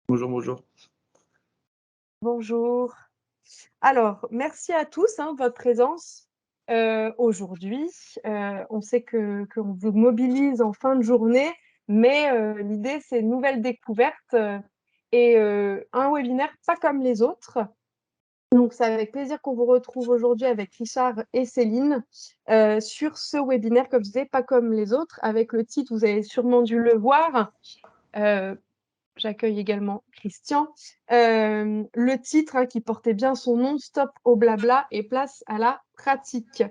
Bonjour, bonjour. Bonjour. Alors, merci à tous, de votre présence, aujourd'hui. On sait que qu'on vous mobilise en fin de journée, mais l'idée, c'est une nouvelle découverte, et un webinaire pas comme les autres. Donc c'est avec plaisir qu'on vous retrouve aujourd'hui avec Richard et Céline, sur ce webinaire, comme je disais, pas comme les autres, avec le titre, vous avez sûrement dû le voir. J'accueille également Christian. Le titre, qui portait bien son nom, Stop au blabla et place à la pratique.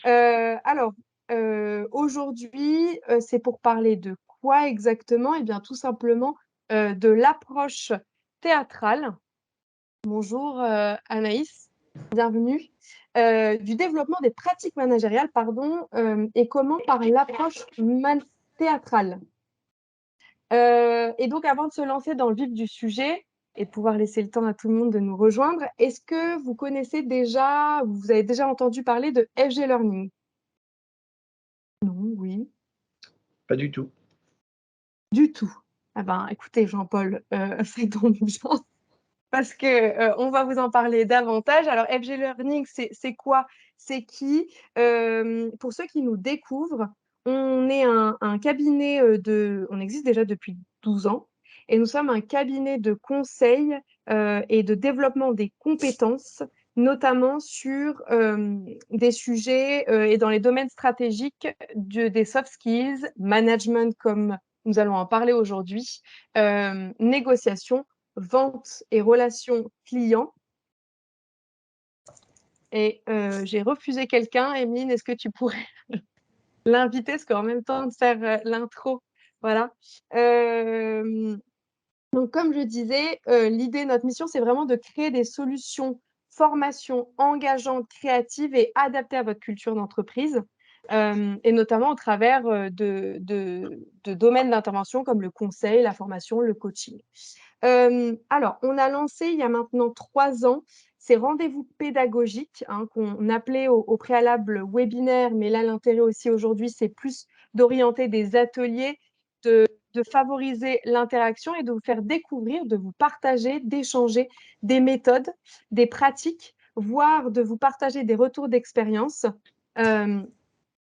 Alors, aujourd'hui, c'est pour parler de quoi exactement? Eh bien, tout simplement, de l'approche théâtrale. Bonjour, Anaïs, bienvenue. Du développement des pratiques managériales, pardon, et comment par l'approche théâtrale. Et donc, avant de se lancer dans le vif du sujet et de pouvoir laisser le temps à tout le monde de nous rejoindre, est-ce que vous connaissez déjà, vous avez déjà entendu parler de FG Learning? Non, oui, Pas du tout. du tout. Ah ben, écoutez, Jean-Paul, faites-donc bien parce que on va vous en parler davantage. Alors, FG Learning, c'est quoi? C'est qui? Pour ceux qui nous découvrent, on est un cabinet on existe déjà depuis 12 ans et nous sommes un cabinet de conseil et de développement des compétences, notamment sur des sujets et dans les domaines stratégiques des soft skills, management, comme nous allons en parler aujourd'hui, négociation, vente et relations clients. Et j'ai refusé quelqu'un. Emeline, est-ce que tu pourrais l'inviter? Parce qu'en même temps de faire l'intro, voilà. Donc, comme je disais, l'idée, notre mission, c'est vraiment de créer des solutions, formations engageantes, créatives et adaptées à votre culture d'entreprise, et notamment au travers de domaines d'intervention comme le conseil, la formation, le coaching. Alors, on a lancé il y a maintenant 3 ans ces rendez-vous pédagogiques, qu'on appelait au préalable webinaire, mais là, l'intérêt aussi aujourd'hui, c'est plus d'orienter des ateliers, de favoriser l'interaction et de vous faire découvrir, de vous partager, d'échanger des méthodes, des pratiques, voire de vous partager des retours d'expérience. Hem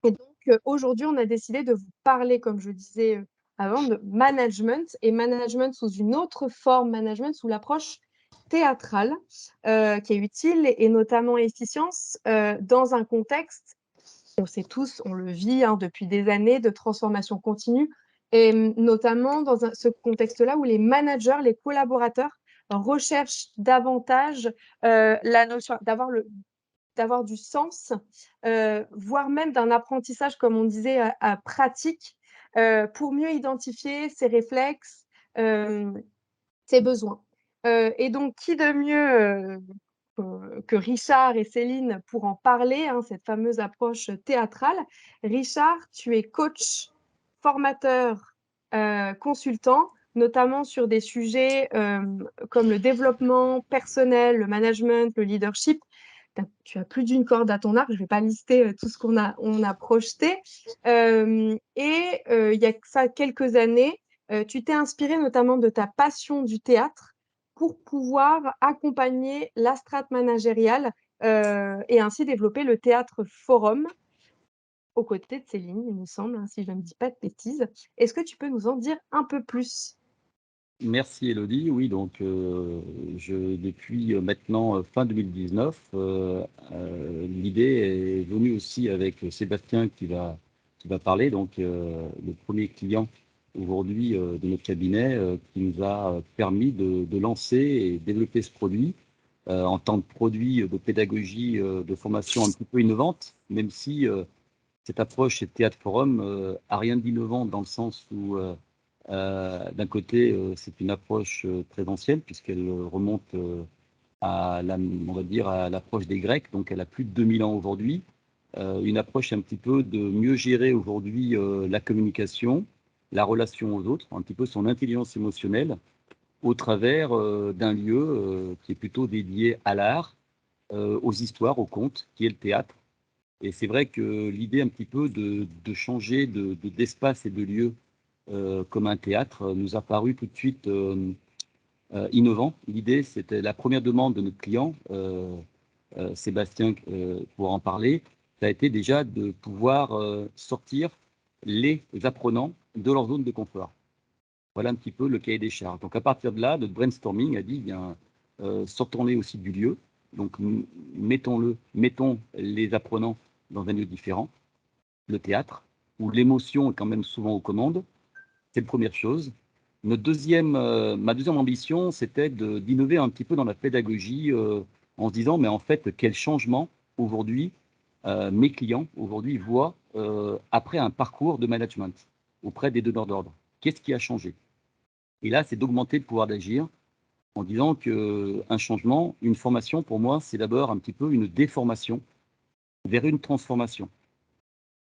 Et donc, aujourd'hui, on a décidé de vous parler, comme je disais avant, de management et management sous une autre forme, management sous l'approche théâtrale, qui est utile et notamment efficience dans un contexte, on sait tous, on le vit depuis des années, de transformation continue, et notamment dans ce contexte-là où les managers, les collaborateurs recherchent davantage la notion d'avoir du sens, voire même d'un apprentissage, comme on disait, à pratique, pour mieux identifier ses réflexes, hem, ses besoins. Et donc qui de mieux, que Richard et Céline pour en parler, cette fameuse approche théâtrale. Richard, tu es coach, formateur, consultant, notamment sur des sujets, comme le développement personnel, le management, le leadership. Tu as plus d'une corde à ton arc, je ne vais pas lister tout ce qu'on a projeté. Il y a ça quelques années, tu t'es inspiré notamment de ta passion du théâtre pour pouvoir accompagner la strate managériale et ainsi développer le théâtre forum aux côtés de Céline, il me semble, si je ne dis pas de bêtises. Est-ce que tu peux nous en dire un peu plus? Merci Elodie. Oui, donc depuis maintenant fin 2019, l'idée est venue aussi avec Sébastien qui va parler, donc le premier client aujourd'hui de notre cabinet qui nous a permis de lancer et développer ce produit en tant que produit de pédagogie, de formation un petit peu innovante, même si cette approche chez Théâtre Forum a rien d'innovant dans le sens où d'un côté, c'est une approche très ancienne puisqu'elle remonte on va dire, à l'approche des Grecs, donc elle a plus de 2000 ans aujourd'hui. Une approche un petit peu de mieux gérer aujourd'hui la communication, la relation aux autres, un petit peu son intelligence émotionnelle au travers d'un lieu qui est plutôt dédié à l'art, aux histoires, aux contes, qui est le théâtre. Et c'est vrai que l'idée un petit peu de changer d'espace et de lieu comme un théâtre nous a paru tout de suite innovant. L'idée, c'était la première demande de notre client, Sébastien, pour en parler, ça a été déjà de pouvoir sortir les apprenants de leur zone de confort. Voilà un petit peu le cahier des charges. Donc à partir de là, notre brainstorming a dit, bien, sortons-les aussi du lieu. Donc mettons les apprenants dans un lieu différent, le théâtre, où l'émotion est quand même souvent aux commandes. C'est la première chose. Ma deuxième ambition, c'était d'innover un petit peu dans la pédagogie en se disant, mais en fait, quel changement aujourd'hui mes clients aujourd'hui voient après un parcours de management auprès des donneurs d'ordre. Qu'est-ce qui a changé? Et là, c'est d'augmenter le pouvoir d'agir en disant qu'un changement, une formation, pour moi, c'est d'abord un petit peu une déformation vers une transformation.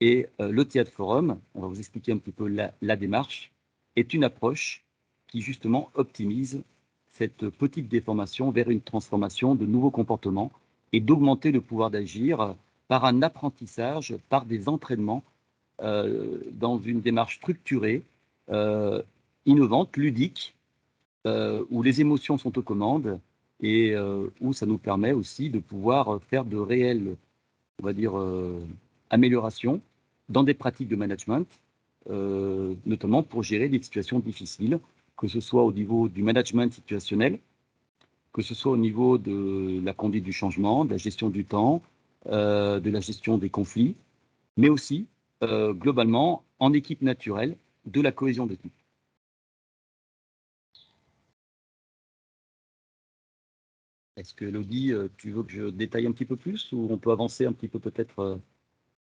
Et le Théâtre Forum, on va vous expliquer un petit peu la démarche, est une approche qui justement optimise cette petite déformation vers une transformation de nouveaux comportements et d'augmenter le pouvoir d'agir par un apprentissage, par des entraînements dans une démarche structurée, innovante, ludique, où les émotions sont aux commandes et où ça nous permet aussi de pouvoir faire de réelles, on va dire, améliorations dans des pratiques de management, notamment pour gérer des situations difficiles, que ce soit au niveau du management situationnel, que ce soit au niveau de la conduite du changement, de la gestion du temps, de la gestion des conflits, mais aussi, globalement, en équipe naturelle, de la cohésion d'équipe. Est-ce que, Elodie, tu veux que je détaille un petit peu plus ou on peut avancer un petit peu peut-être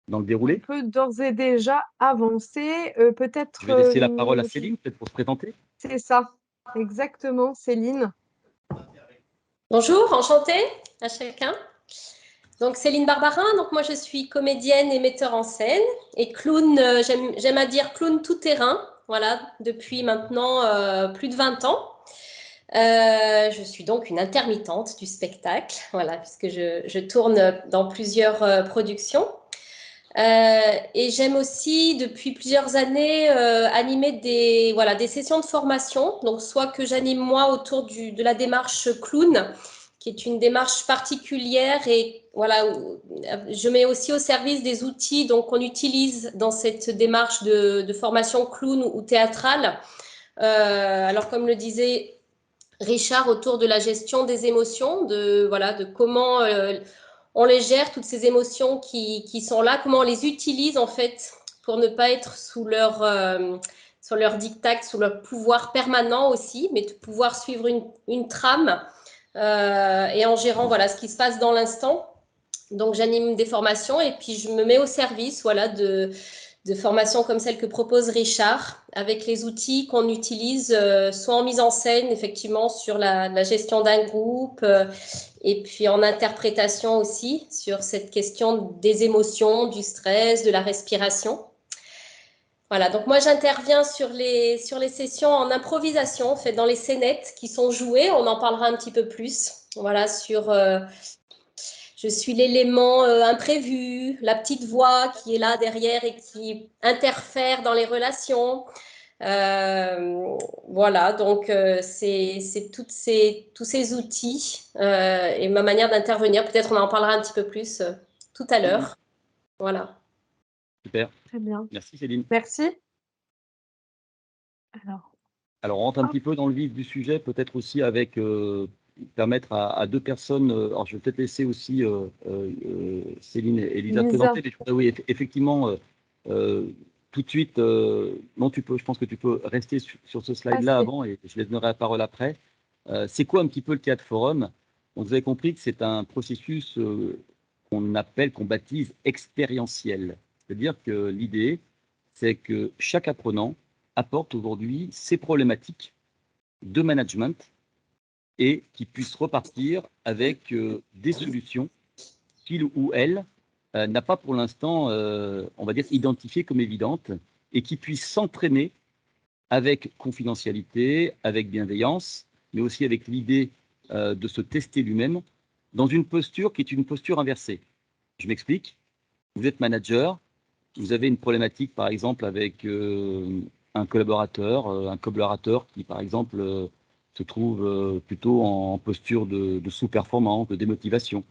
dans le On déroulé? peut d'ores et déjà avancer. Peut-être, Je vais laisser la parole à Céline, peut-être pour se présenter. c'est ça, exactement, Céline. Bonjour, enchantée à chacun. Donc Céline Barbarin, donc moi je suis comédienne et metteur en scène et clown, j'aime à dire clown tout terrain, voilà, depuis maintenant plus de 20 ans. Je suis donc une intermittente du spectacle, voilà, puisque je tourne dans plusieurs productions. Et j'aime aussi depuis plusieurs années animer des sessions de formation, donc soit que j'anime moi autour de la démarche clown, qui est une démarche particulière et voilà, je mets aussi au service des outils qu'on utilise dans cette démarche de formation clown ou théâtrale. Alors comme le disait Richard, autour de la gestion des émotions, de comment on les gère, toutes ces émotions qui sont là, comment on les utilise en fait pour ne pas être sous leur diktat, sous leur pouvoir permanent aussi, mais de pouvoir suivre une trame et en gérant ce qui se passe dans l'instant. Donc j'anime des formations et puis je me mets au service de formations comme celle que propose Richard, avec les outils qu'on utilise, soit en mise en scène, effectivement, sur la gestion d'un groupe, et puis en interprétation aussi, sur cette question des émotions, du stress, de la respiration. Voilà, donc moi j'interviens sur les sessions en improvisation, en fait, dans les scénettes qui sont jouées, on en parlera un petit peu plus, voilà, sur... je suis l'élément imprévu, la petite voix qui est là derrière et qui interfère dans les relations. Voilà, donc c'est tous ces outils et ma manière d'intervenir. Peut-être on en parlera un petit peu plus tout à l'heure. Voilà. Super. Très bien. Merci Céline. Merci. Alors, on rentre un petit peu dans le vif du sujet, peut-être aussi avec permettre à deux personnes. Alors, je vais peut-être laisser aussi Céline et Lisa présenter. Mais je voudrais, oui, effectivement, tout de suite, non, je pense que tu peux rester sur ce slide-là avant et je donnerai la parole après. C'est quoi un petit peu le Théâtre Forum? Donc, vous avez compris que c'est un processus qu'on baptise expérientiel. C'est-à-dire que l'idée, c'est que chaque apprenant apporte aujourd'hui ses problématiques de management et qui puisse repartir avec des solutions qu'il ou elle n'a pas pour l'instant, on va dire, identifiées comme évidentes et qui puisse s'entraîner avec confidentialité, avec bienveillance, mais aussi avec l'idée de se tester lui-même dans une posture qui est une posture inversée. Je m'explique. Vous êtes manager, vous avez une problématique, par exemple, avec un collaborateur qui, par exemple, se trouvent plutôt en posture de sous-performance, de démotivation.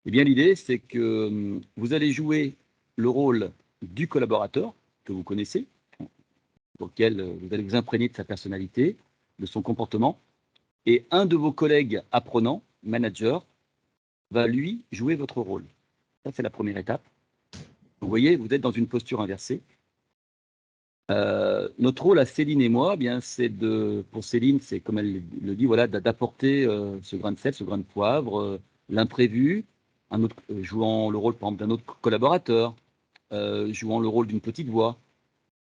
Eh bien, l'idée, c'est que vous allez jouer le rôle du collaborateur que vous connaissez, dans lequel vous allez vous imprégner de sa personnalité, de son comportement, et un de vos collègues apprenants, manager, va lui jouer votre rôle. Ça, c'est la première étape. Vous voyez, vous êtes dans une posture inversée. Notre rôle à Céline et moi, eh bien, pour Céline, c'est comme elle le dit, voilà, d'apporter ce grain de sel, ce grain de poivre, l'imprévu, jouant le rôle par exemple d'un autre collaborateur, jouant le rôle d'une petite voix.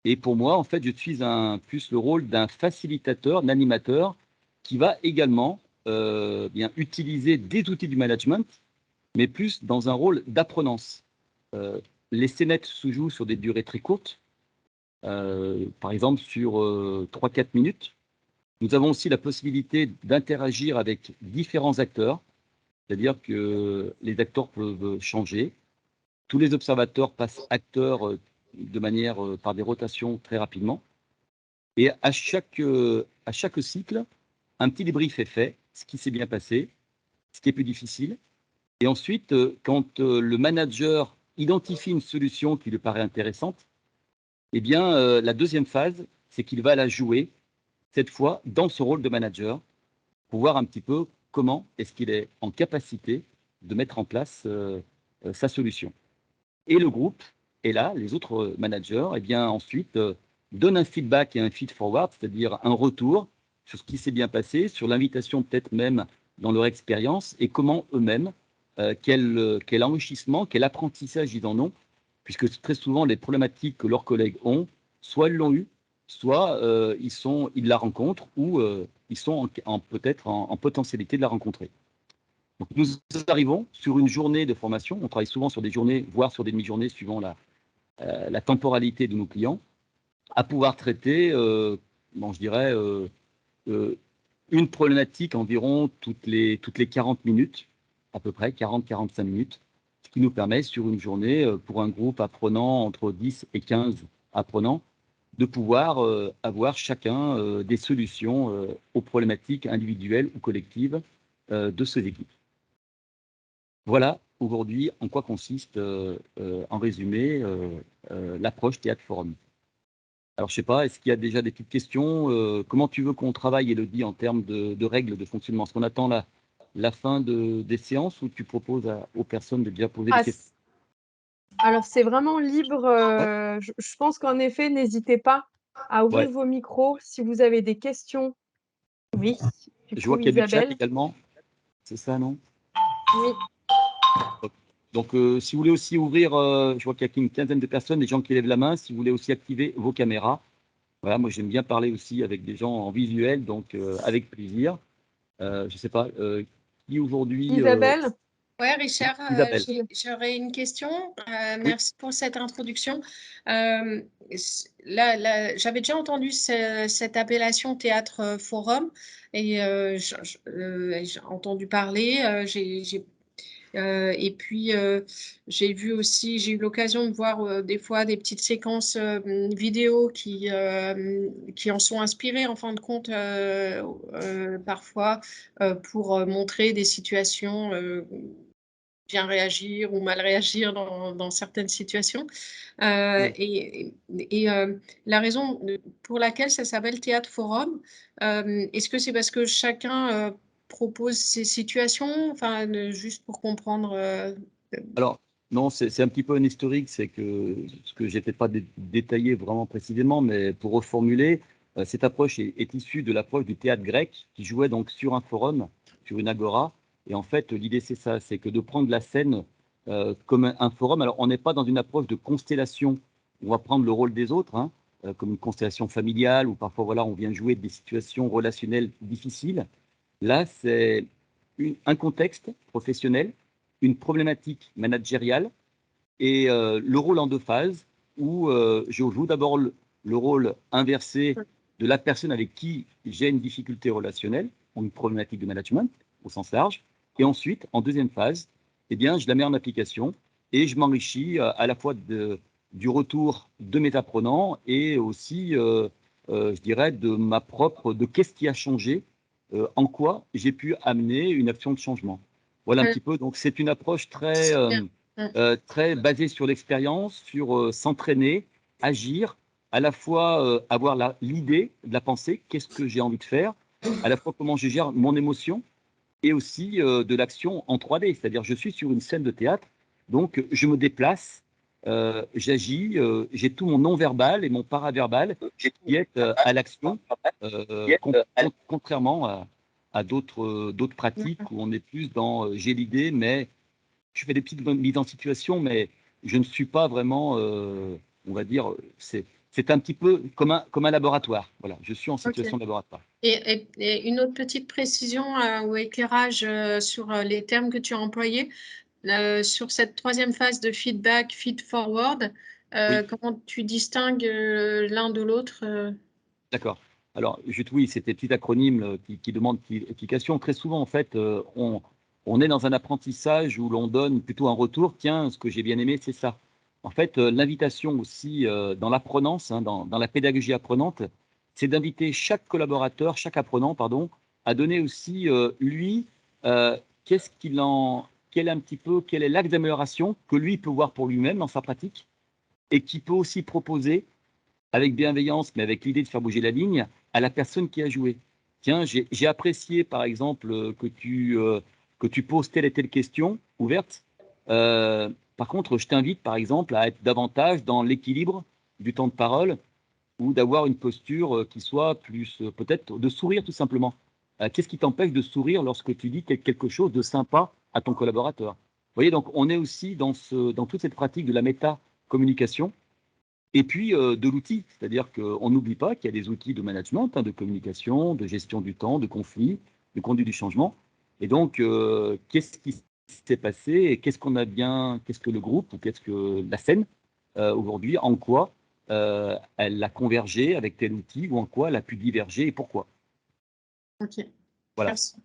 Et pour moi, en fait, je suis plus le rôle d'un facilitateur, d'animateur, qui va également bien utiliser des outils du management, mais plus dans un rôle d'apprenance. Les scénettes se jouent sur des durées très courtes, par exemple sur 3-4 minutes. Nous avons aussi la possibilité d'interagir avec différents acteurs, c'est-à-dire que les acteurs peuvent changer. Tous les observateurs passent acteurs de manière par des rotations très rapidement. Et à chaque cycle, un petit débrief est fait, ce qui s'est bien passé, ce qui est plus difficile. Et ensuite, quand le manager identifie une solution qui lui paraît intéressante, eh bien, la deuxième phase, c'est qu'il va la jouer, cette fois, dans ce rôle de manager, pour voir un petit peu comment est-ce qu'il est en capacité de mettre en place sa solution. Et le groupe est là, les autres managers, eh bien, ensuite, donnent un feedback et un feed-forward, c'est-à-dire un retour sur ce qui s'est bien passé, sur l'invitation peut-être même dans leur expérience, et comment eux-mêmes, quel enrichissement, quel apprentissage ils en ont, puisque très souvent, les problématiques que leurs collègues ont, soit ils l'ont eu, soit ils la rencontrent, ou ils sont peut-être en potentialité de la rencontrer. Donc, nous arrivons sur une journée de formation. On travaille souvent sur des journées, voire sur des demi-journées, suivant la temporalité de nos clients, à pouvoir traiter, je dirais, une problématique environ toutes les 40 minutes, à peu près 40-45 minutes, ce qui nous permet sur une journée, pour un groupe apprenant entre 10 et 15 apprenants, de pouvoir avoir chacun des solutions aux problématiques individuelles ou collectives de ces équipes. Voilà aujourd'hui en quoi consiste, en résumé, l'approche Théâtre Forum. Alors, je ne sais pas, est-ce qu'il y a déjà des petites questions? Comment tu veux qu'on travaille, Élodie, en termes de règles de fonctionnement? Est-ce qu'on attend la fin des séances ou tu proposes aux personnes de déjà poser des questions? Alors, c'est vraiment libre. Je pense qu'en effet, n'hésitez pas à ouvrir vos micros si vous avez des questions. Oui, du Je coup, vois qu'il y a du chat Isabelle. également. C'est ça, non? Oui. Donc, si vous voulez aussi ouvrir, je vois qu'il y a une quinzaine de personnes, des gens qui lèvent la main, si vous voulez aussi activer vos caméras. Voilà, moi j'aime bien parler aussi avec des gens en visuel, donc avec plaisir. Je ne sais pas, qui aujourd'hui… Isabelle? Oui, Richard, Isabelle. j'aurais une question. Merci pour cette introduction. J'avais déjà entendu cette appellation Théâtre Forum et j'ai entendu parler. Et puis, j'ai eu l'occasion de voir des fois des petites séquences vidéo qui en sont inspirées en fin de compte parfois pour montrer des situations bien réagir ou mal réagir dans certaines situations. Et la raison pour laquelle ça s'appelle Théâtre Forum, est-ce que c'est parce que chacun propose ces situations, enfin, juste pour comprendre. Alors, non, c'est un petit peu un historique, c'est que ce que j'ai peut-être pas détaillé vraiment précisément, mais pour reformuler, cette approche est issue de l'approche du théâtre grec qui jouait donc sur un forum, sur une agora. Et en fait, l'idée, c'est ça, c'est que de prendre la scène comme un forum. Alors, on n'est pas dans une approche de constellation, on va prendre le rôle des autres, hein, comme une constellation familiale, ou parfois, voilà, on vient jouer des situations relationnelles difficiles. Là, c'est un contexte professionnel, une problématique managériale et le rôle en deux phases où je joue d'abord le rôle inversé de la personne avec qui j'ai une difficulté relationnelle ou une problématique de management au sens large. Et ensuite, en deuxième phase, eh bien, je la mets en application et je m'enrichis à la fois du retour de mes apprenants et aussi, je dirais, de qu'est-ce qui a changé en quoi j'ai pu amener une action de changement. Voilà un petit peu. Donc, c'est une approche très basée sur l'expérience, sur s'entraîner, agir, à la fois avoir l'idée de la pensée, qu'est-ce que j'ai envie de faire, à la fois comment je gère mon émotion, et aussi de l'action en 3D. C'est-à-dire, je suis sur une scène de théâtre, donc je me déplace, j'agis, j'ai tout mon non-verbal et mon paraverbal qui est à l'action, contrairement à d'autres pratiques où on est plus dans j'ai l'idée, mais je fais des petites mises en situation, mais je ne suis pas vraiment, on va dire, c'est un petit peu comme un laboratoire. Voilà, je suis en situation de laboratoire. Et une autre petite précision ou éclairage sur les termes que tu as employés. Sur cette troisième phase de feedback, feed-forward, Oui. comment tu distingues l'un de l'autre D'accord. Alors, oui, c'est des petits acronymes qui demandent explication. Très souvent, en fait, on est dans un apprentissage où l'on donne plutôt un retour. Tiens, ce que j'ai bien aimé, c'est ça. En fait, l'invitation aussi dans l'apprenance, hein, dans la pédagogie apprenante, c'est d'inviter chaque collaborateur, chaque apprenant, pardon, à donner aussi, lui, qu'est-ce qu'il en, quel est un petit peu, quel est l'axe d'amélioration que lui peut voir pour lui-même dans sa pratique et qui peut aussi proposer avec bienveillance, mais avec l'idée de faire bouger la ligne, à la personne qui a joué. Tiens, j'ai apprécié, par exemple, que tu poses telle et telle question ouverte. Par contre, je t'invite, par exemple, à être davantage dans l'équilibre du temps de parole ou d'avoir une posture qui soit plus, peut-être, de sourire tout simplement. Qu'est-ce qui t'empêche de sourire lorsque tu dis quelque chose de sympa à ton collaborateur? Vous voyez, donc on est aussi dans toute cette pratique de la méta-communication. Et puis de l'outil, c'est-à-dire qu'on n'oublie pas qu'il y a des outils de management, hein, de communication, de gestion du temps, de conflit, de conduite du changement. Et donc, qu'est-ce qui s'est passé et qu'est-ce que le groupe ou qu'est-ce que la scène aujourd'hui, en quoi elle a convergé avec tel outil ou en quoi elle a pu diverger et pourquoi. Ok. Voilà. Merci.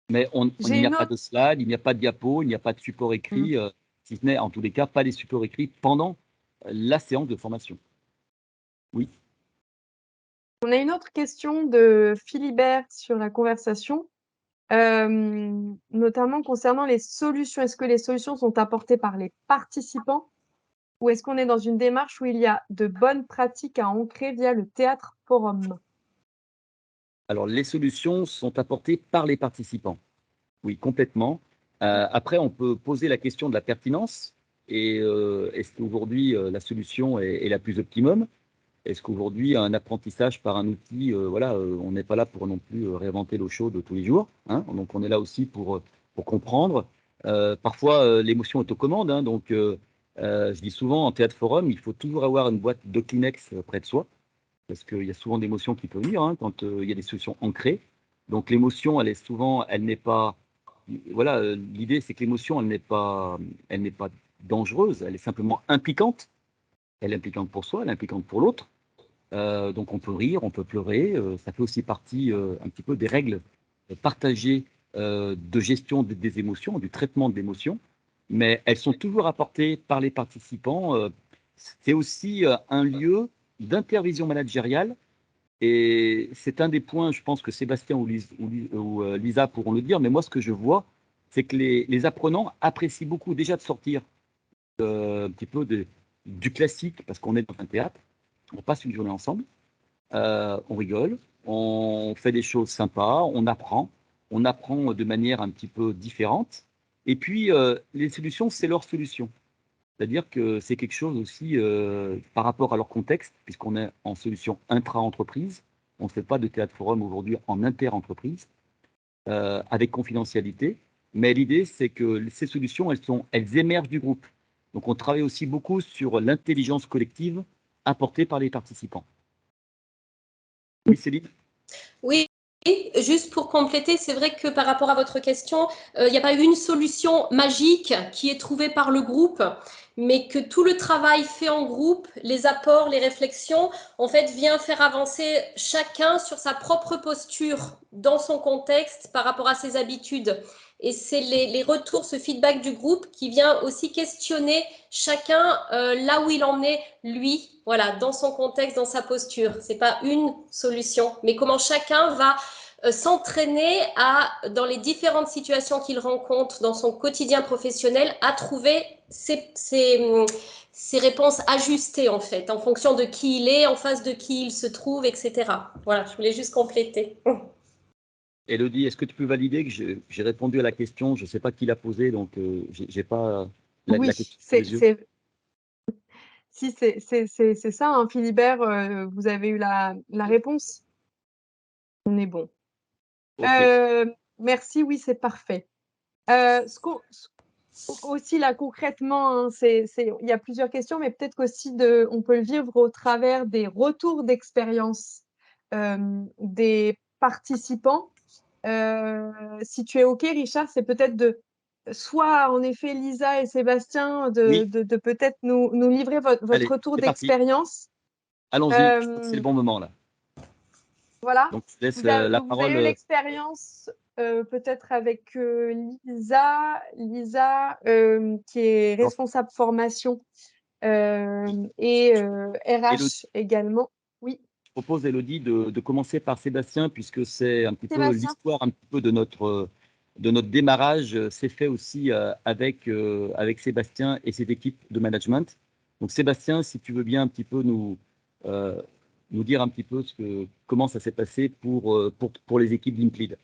Mais il n'y a pas de slide, il n'y a pas de diapo, il n'y a pas de support écrit, si ce n'est en tous les cas pas des supports écrits pendant la séance de formation. Oui. On a une autre question de Philibert sur la conversation, notamment concernant les solutions. Est-ce que les solutions sont apportées par les participants ou est-ce qu'on est dans une démarche où il y a de bonnes pratiques à ancrer via le théâtre forum? Alors, les solutions sont apportées par les participants. Oui, complètement. Après, on peut poser la question de la pertinence. Et est-ce qu'aujourd'hui, la solution est la plus optimum? Est-ce qu'aujourd'hui, un apprentissage par un outil, on n'est pas là pour non plus réinventer l'eau chaude tous les jours, hein, donc, on est là aussi pour comprendre. Parfois, l'émotion est aux commandes. Hein, donc, je dis souvent, en théâtre forum, il faut toujours avoir une boîte de Kleenex près de soi, parce qu'il y a souvent des émotions qui peuvent venir hein, quand il y a des solutions ancrées. Donc, l'émotion, elle n'est pas. Voilà, l'idée, c'est que l'émotion, elle n'est pas dangereuse, elle est simplement impliquante. Elle est impliquante pour soi, elle est impliquante pour l'autre. Donc on peut rire, on peut pleurer, ça fait aussi partie un petit peu des règles partagées de gestion des émotions, du traitement de l'émotion, mais elles sont toujours apportées par les participants. C'est aussi un lieu d'intervision managériale et c'est un des points, je pense que Sébastien ou Lisa pourront le dire, mais moi ce que je vois, c'est que les apprenants apprécient beaucoup déjà de sortir un petit peu du classique parce qu'on est dans un théâtre. On passe une journée ensemble, on rigole, on fait des choses sympas, on apprend de manière un petit peu différente. Et puis, les solutions, c'est leur solution. C'est-à-dire que c'est quelque chose aussi par rapport à leur contexte, puisqu'on est en solution intra-entreprise. On ne fait pas de théâtre forum aujourd'hui en inter-entreprise, avec confidentialité. Mais l'idée, c'est que ces solutions, elles émergent du groupe. Donc, on travaille aussi beaucoup sur l'intelligence collective apportée par les participants. Oui, Céline? Oui, juste pour compléter, c'est vrai que par rapport à votre question, il n'y a pas une solution magique qui est trouvée par le groupe, mais que tout le travail fait en groupe, les apports, les réflexions, en fait, vient faire avancer chacun sur sa propre posture, dans son contexte, par rapport à ses habitudes. Et c'est les retours, ce feedback du groupe qui vient aussi questionner chacun là où il en est, lui, voilà, dans son contexte, dans sa posture. Ce n'est pas une solution, mais comment chacun va s'entraîner dans les différentes situations qu'il rencontre dans son quotidien professionnel, à trouver ses réponses ajustées, en fait, en fonction de qui il est, en face de qui il se trouve, etc. Voilà, je voulais juste compléter. Élodie, est-ce que tu peux valider que j'ai répondu à la question? Je ne sais pas qui l'a posée, donc j'ai pas la Oui, question sous les yeux. si, c'est ça, hein, Philibert, vous avez eu la réponse? On est bon. Ok. Merci, oui, c'est parfait. Aussi là concrètement, hein, il y a plusieurs questions, mais peut-être qu'aussi on peut le vivre au travers des retours d'expérience des participants. Si tu es OK, Richard, c'est peut-être soit en effet Lisa et Sébastien Oui. de peut-être nous livrer votre Allez, retour c'est parti. d'expérience. Allons-y, je crois que c'est le bon moment là. Voilà. Donc, je laisse Vous la avez eu parole. l'expérience peut-être avec Lisa, qui est responsable formation et Élodie, RH également. Oui, je propose, Élodie, de commencer par Sébastien, puisque c'est un petit peu Sébastien. l'histoire un petit peu de notre démarrage. C'est fait aussi avec Sébastien et ses équipes de management. Donc, Sébastien, si tu veux bien un petit peu euh, nous dire un petit peu comment ça s'est passé pour les équipes d'Implead.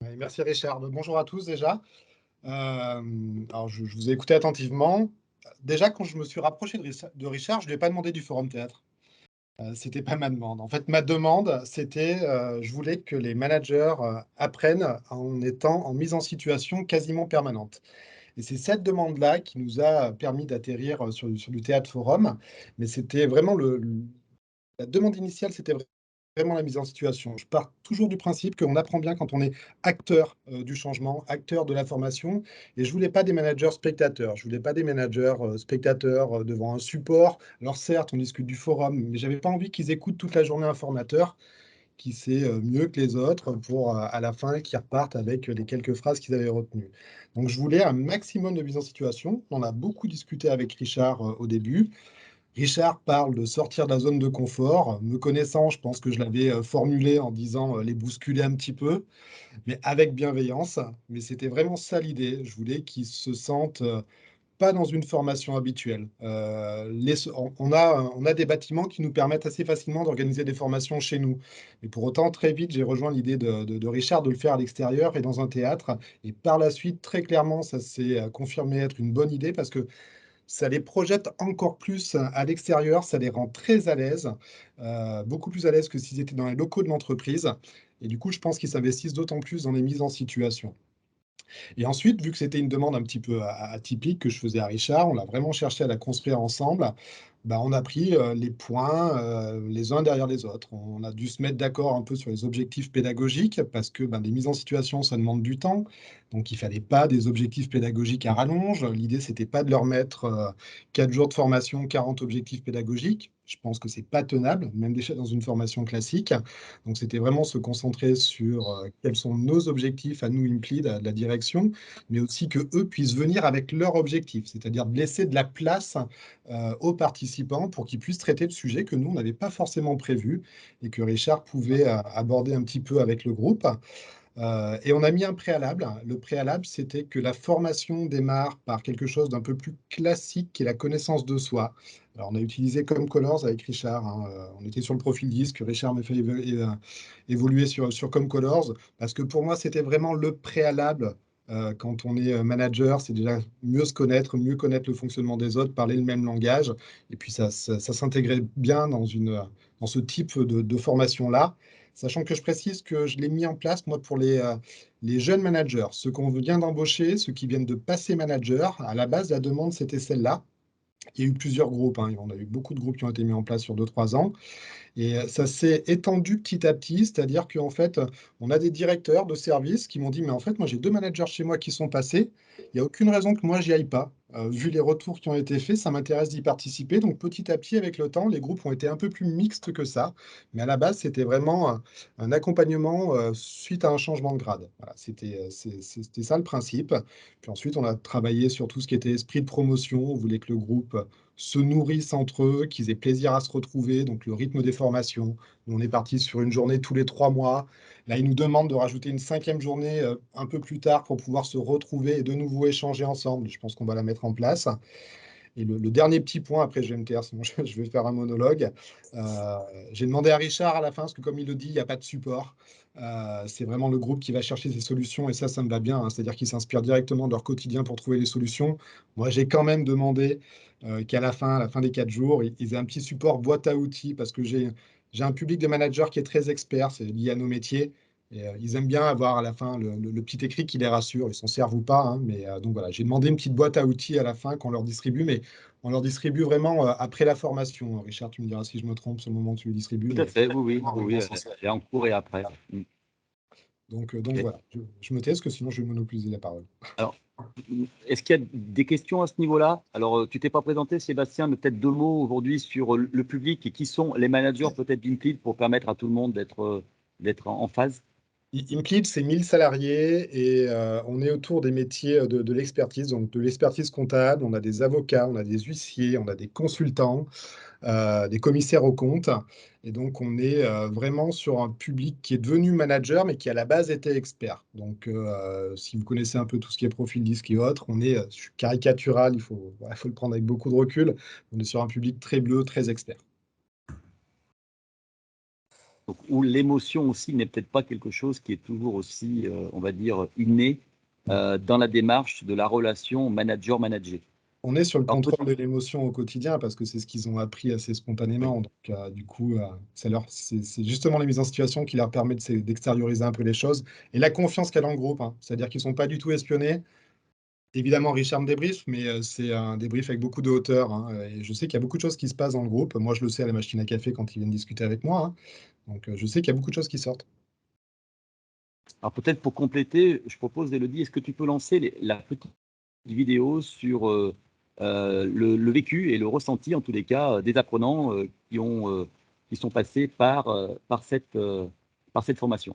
Ouais, merci Richard. Bonjour à tous déjà. Alors je vous ai écouté attentivement. Déjà, quand je me suis rapproché de Richard, je ne lui ai pas demandé du Forum Théâtre. C'était pas ma demande. En fait, ma demande, c'était, je voulais que les managers apprennent en étant en mise en situation quasiment permanente. Et c'est cette demande-là qui nous a permis d'atterrir sur du Théâtre Forum. Mais c'était vraiment la demande initiale, c'était vraiment la mise en situation. Je pars toujours du principe qu'on apprend bien quand on est acteur du changement, acteur de la formation. Et je voulais pas des managers spectateurs. Je voulais pas des managers spectateurs devant un support. Alors certes, on discute du forum, mais j'avais pas envie qu'ils écoutent toute la journée un formateur qui sait mieux que les autres pour à la fin qu'ils repartent avec les quelques phrases qu'ils avaient retenues. Donc je voulais un maximum de mise en situation. On a beaucoup discuté avec Richard au début. Richard parle de sortir de la zone de confort. Me connaissant, je pense que je l'avais formulé en disant les bousculer un petit peu, mais avec bienveillance. Mais c'était vraiment ça l'idée. Je voulais qu'ils se sentent pas dans une formation habituelle. On a des bâtiments qui nous permettent assez facilement d'organiser des formations chez nous. Mais pour autant, très vite, j'ai rejoint l'idée de Richard de le faire à l'extérieur et dans un théâtre. Et par la suite, très clairement, ça s'est confirmé être une bonne idée parce que ça les projette encore plus à l'extérieur, ça les rend très à l'aise, beaucoup plus à l'aise que s'ils étaient dans les locaux de l'entreprise. Et du coup, je pense qu'ils s'investissent d'autant plus dans les mises en situation. Et ensuite, vu que c'était une demande un petit peu atypique que je faisais à Richard, on a vraiment cherché à la construire ensemble. Bah, on a pris les points les uns derrière les autres. On a dû se mettre d'accord un peu sur les objectifs pédagogiques parce que ben, des mises en situation, ça demande du temps. Donc, il ne fallait pas des objectifs pédagogiques à rallonge. L'idée, c'était pas de leur mettre 4 jours de formation, 40 objectifs pédagogiques. Je pense que c'est pas tenable, même déjà dans une formation classique. Donc, c'était vraiment se concentrer sur quels sont nos objectifs à nous, Implead, à la direction, mais aussi que eux puissent venir avec leurs objectifs, c'est-à-dire de laisser de la place aux participants pour qu'ils puissent traiter de sujets que nous, on n'avait pas forcément prévus et que Richard pouvait aborder un petit peu avec le groupe. Et on a mis un préalable. Le préalable, c'était que la formation démarre par quelque chose d'un peu plus classique, qui est la connaissance de soi. Alors, on a utilisé Comme Colors avec Richard. Hein. On était sur le profil disque. Richard m'a fait évoluer sur Comme Colors parce que pour moi, c'était vraiment le préalable. Quand on est manager, c'est déjà mieux se connaître, mieux connaître le fonctionnement des autres, parler le même langage. Et puis, ça s'intégrait bien dans ce type de formation-là. Sachant que je précise que je l'ai mis en place, moi, pour les jeunes managers, ceux qu'on vient d'embaucher, ceux qui viennent de passer manager. À la base, la demande, c'était celle-là. Il y a eu plusieurs groupes. Hein. On a eu beaucoup de groupes qui ont été mis en place sur 2-3 ans. Et ça s'est étendu petit à petit, c'est-à-dire qu'en fait, on a des directeurs de services qui m'ont dit, mais en fait, moi, j'ai 2 managers chez moi qui sont passés. Il n'y a aucune raison que moi, j'y aille pas. Vu les retours qui ont été faits, ça m'intéresse d'y participer. Donc, petit à petit, avec le temps, les groupes ont été un peu plus mixtes que ça. Mais à la base, c'était vraiment un accompagnement suite à un changement de grade. Voilà, c'était ça le principe. Puis ensuite, on a travaillé sur tout ce qui était esprit de promotion. On voulait que le groupe se nourrissent entre eux, qu'ils aient plaisir à se retrouver. Donc le rythme des formations, on est parti sur une journée tous les 3 mois. Là, ils nous demandent de rajouter une 5e journée un peu plus tard pour pouvoir se retrouver et de nouveau échanger ensemble. Je pense qu'on va la mettre en place. Et le dernier petit point, après je vais me taire, sinon je vais faire un monologue. J'ai demandé à Richard à la fin, parce que comme il le dit, il n'y a pas de support. C'est vraiment le groupe qui va chercher ces solutions, et ça me va bien, hein. C'est-à-dire qu'ils s'inspirent directement de leur quotidien pour trouver les solutions. Moi, j'ai quand même demandé qu'à la fin des 4 jours, ils aient un petit support boîte à outils, parce que j'ai un public de managers qui est très expert, c'est lié à nos métiers. Et, ils aiment bien avoir à la fin le petit écrit qui les rassure. Ils s'en servent ou pas, hein, mais donc voilà, j'ai demandé une petite boîte à outils à la fin qu'on leur distribue, mais on leur distribue vraiment après la formation. Richard, tu me diras si je me trompe, c'est le moment où tu le distribues. Tout à fait, oui, On va oui, s'en servir. et en cours et après. Donc Ok. voilà, je me tais, parce que sinon je vais monopoliser la parole. Alors, est-ce qu'il y a des questions à ce niveau-là? Alors, tu t'es pas présenté, Sébastien, mais peut-être 2 mots aujourd'hui sur le public et qui sont les managers peut-être d'Impleed pour permettre à tout le monde d'être en phase. Impleed, c'est 1000 salariés et on est autour des métiers de l'expertise, donc de l'expertise comptable. On a des avocats, on a des huissiers, on a des consultants, des commissaires aux comptes. Et donc, on est vraiment sur un public qui est devenu manager, mais qui à la base était expert. Donc, si vous connaissez un peu tout ce qui est profil disque et autres, on est caricatural, voilà, il faut le prendre avec beaucoup de recul. On est sur un public très bleu, très expert. Donc, où l'émotion aussi n'est peut-être pas quelque chose qui est toujours aussi, on va dire, inné dans la démarche de la relation manager-manager. On est sur le Alors, contrôle de l'émotion au quotidien parce que c'est ce qu'ils ont appris assez spontanément. Donc, du coup, c'est justement les mises en situation qui leur permettent d'extérioriser un peu les choses et la confiance qu'elle a en groupe, hein. C'est-à-dire qu'ils ne sont pas du tout espionnés. Évidemment, Richard me débrief, mais c'est un débrief avec beaucoup de hauteur, hein. Et je sais qu'il y a beaucoup de choses qui se passent dans le groupe. Moi, je le sais à la machine à café quand ils viennent discuter avec moi, hein. Donc, je sais qu'il y a beaucoup de choses qui sortent. alors peut-être pour compléter, je propose, Élodie, est-ce que tu peux lancer la petite vidéo sur le vécu et le ressenti, en tous les cas, des apprenants qui sont passés par cette formation?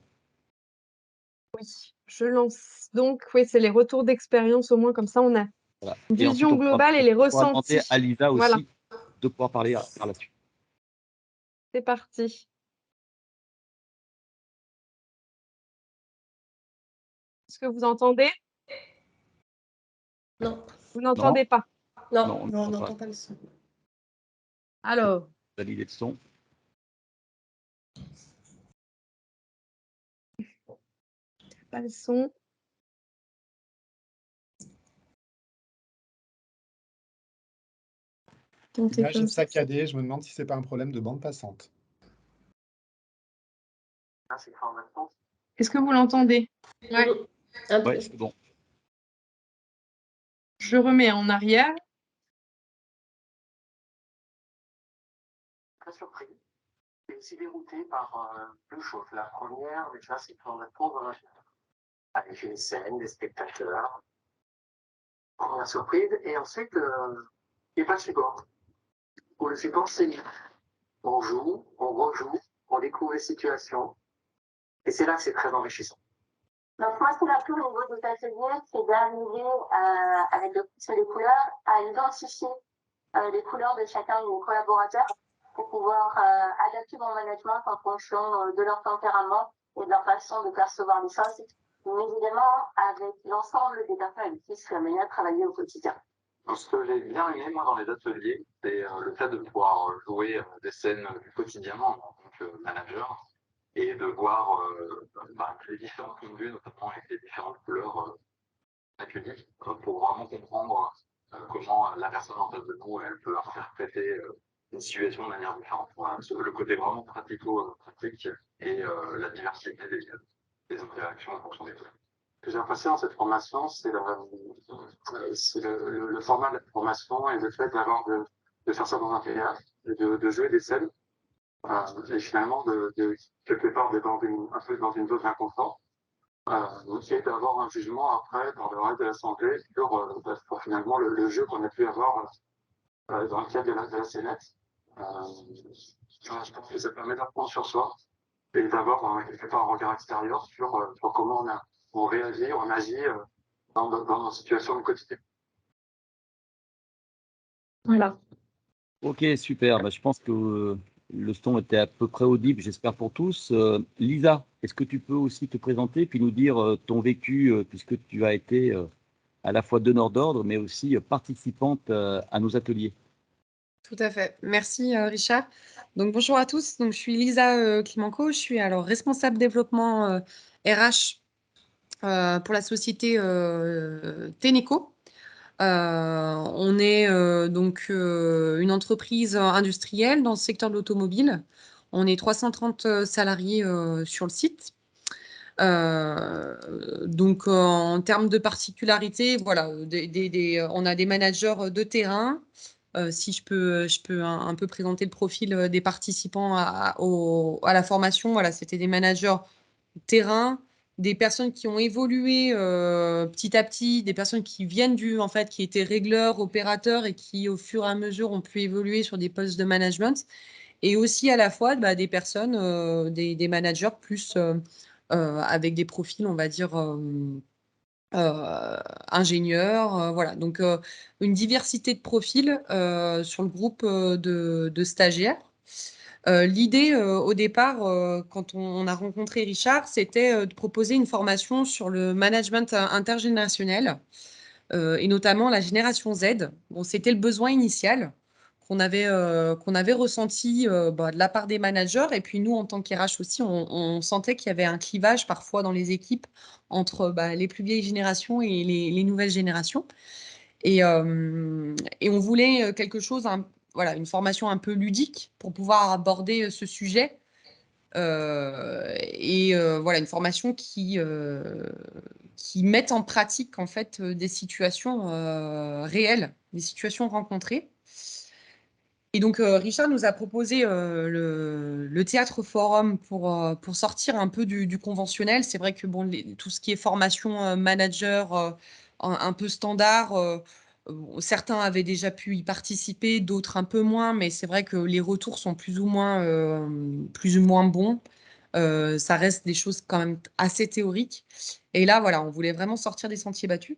Oui, je lance donc, oui, c'est les retours d'expérience au moins, comme ça on a Voilà. une Et ensuite, vision globale et les on pourra demander ressentis. à Lisa Voilà, aussi de pouvoir parler par la suite. c'est parti. Est-ce que vous entendez? Non, Vous n'entendez pas? Non, non, on non, on n'entend n'entend pas. pas le son. Alors, Valider le son. pas le son. L'image est saccadée, je me demande si ce n'est pas un problème de bande passante. Est-ce que vous l'entendez? Ouais. Un peu. Ouais, c'est bon. Je remets en arrière. Très surpris et aussi dérouté par deux choses. La première, déjà, c'est qu'on retourne avec une scène, des spectateurs. Première surprise. Et ensuite, il n'y a pas de support. Pour le support, c'est on joue, on rejoue, on découvre les situations. Et c'est là que c'est très enrichissant. Donc moi, ce qui m'a plu au niveau des ateliers, c'est d'arriver avec le prisme des couleurs à identifier les couleurs de chacun de nos collaborateurs pour pouvoir adapter mon management en fonction de leur tempérament et de leur façon de percevoir les choses, mais évidemment avec l'ensemble des personnes avec qui je suis amenée à travailler au quotidien. Donc, ce que j'ai bien aimé, moi, dans les ateliers, c'est le fait de pouvoir jouer des scènes du quotidien en tant que manager et de voir les différents points de vue, notamment avec les différentes couleurs accueillies, pour vraiment comprendre comment la personne en face de nous, elle peut interpréter une situation de manière différente. Voilà, le côté vraiment pratico-pratique et la diversité des interactions en fonction des couleurs. Ce que j'ai apprécié dans cette formation, c'est le format de la formation et le fait de faire ça dans un théâtre, de jouer des scènes, et finalement quelque part d'être un peu dans une zone d'inconfort, et d'avoir un jugement après dans le reste de la santé sur finalement le jeu qu'on a pu avoir dans le cadre de la scénette. Je pense que ça permet d'apprendre sur soi et d'avoir quelque part un regard extérieur sur comment on réagit, on agit dans nos situations du quotidien. Voilà. Ok, super. Bah, je pense que le son était à peu près audible, j'espère pour tous. Lisa, est-ce que tu peux aussi te présenter puis nous dire ton vécu, puisque tu as été à la fois donneur d'ordre, mais aussi participante à nos ateliers. Tout à fait. Merci Richard. Donc bonjour à tous. Donc je suis Lisa Climanco. Je suis alors responsable développement RH pour la société Teneco. On est donc une entreprise industrielle dans le secteur de l'automobile. On est 330 salariés sur le site. Donc en termes de particularité, voilà, on a des managers de terrain. Si je peux un peu présenter le profil des participants à la formation. Voilà, c'était des managers terrain, des personnes qui ont évolué petit à petit, des personnes qui viennent en fait, qui étaient régleurs, opérateurs et qui, au fur et à mesure, ont pu évoluer sur des postes de management. Et aussi à la fois des personnes, des managers plus avec des profils, on va dire, ingénieurs. Voilà, donc une diversité de profils sur le groupe de stagiaires. L'idée au départ, quand on a rencontré Richard, c'était de proposer une formation sur le management intergénérationnel et notamment la génération Z. Bon, c'était le besoin initial qu'on avait ressenti de la part des managers. Et puis nous, en tant qu'RH aussi, on sentait qu'il y avait un clivage parfois dans les équipes entre les plus vieilles générations et les nouvelles générations. Et on voulait quelque chose, voilà, une formation un peu ludique pour pouvoir aborder ce sujet. Voilà, une formation qui mette en pratique en fait des situations réelles, des situations rencontrées. Et donc Richard nous a proposé le théâtre forum pour sortir un peu du conventionnel. C'est vrai que bon, tout ce qui est formation manager un peu standard, certains avaient déjà pu y participer, d'autres un peu moins, mais c'est vrai que les retours sont plus ou moins bons. Ça reste des choses quand même assez théoriques. Et là, voilà, on voulait vraiment sortir des sentiers battus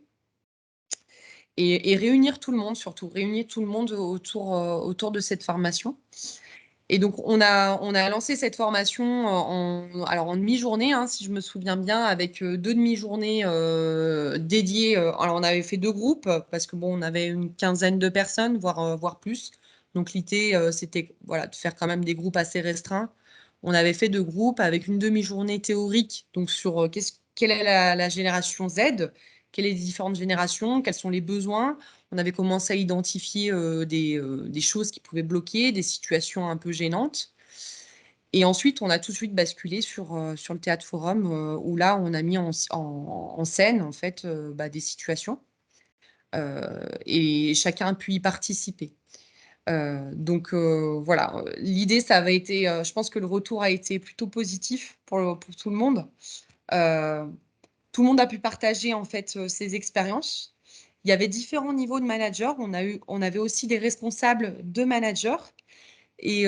et réunir tout le monde, surtout réunir tout le monde autour de cette formation. Et donc, on a lancé cette formation en demi-journée, hein, si je me souviens bien, avec 2 demi-journées dédiées. Alors, on avait fait 2 groupes parce que bon, on avait une quinzaine de personnes, voire plus. Donc, l'idée, c'était voilà, de faire quand même des groupes assez restreints. On avait fait 2 groupes avec une demi-journée théorique, donc sur quelle est la génération Z, quelles sont les différentes générations, quels sont les besoins. On avait commencé à identifier des choses qui pouvaient bloquer, des situations un peu gênantes. Et ensuite, on a tout de suite basculé sur le théâtre forum, où là, on a mis en scène en fait des situations. Et chacun a pu y participer. Donc voilà, l'idée, ça avait été, je pense que le retour a été plutôt positif pour tout le monde. Tout le monde a pu partager en fait ses expériences. Il y avait différents niveaux de managers. On avait aussi des responsables de managers. Et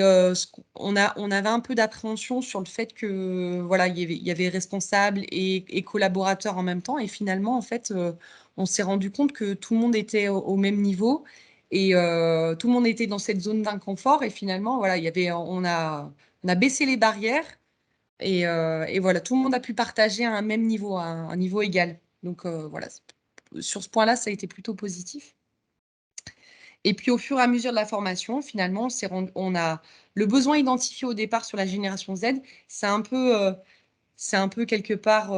on avait un peu d'appréhension sur le fait que voilà, il y avait responsables et collaborateurs en même temps. Et finalement, en fait, on s'est rendu compte que tout le monde était au même niveau et tout le monde était dans cette zone d'inconfort. Et finalement, voilà, on a baissé les barrières et voilà, tout le monde a pu partager à un même niveau, à un niveau égal. Donc voilà, sur ce point-là, ça a été plutôt positif. Et puis, au fur et à mesure de la formation, finalement, on a le besoin identifié au départ sur la génération Z, c'est un peu quelque part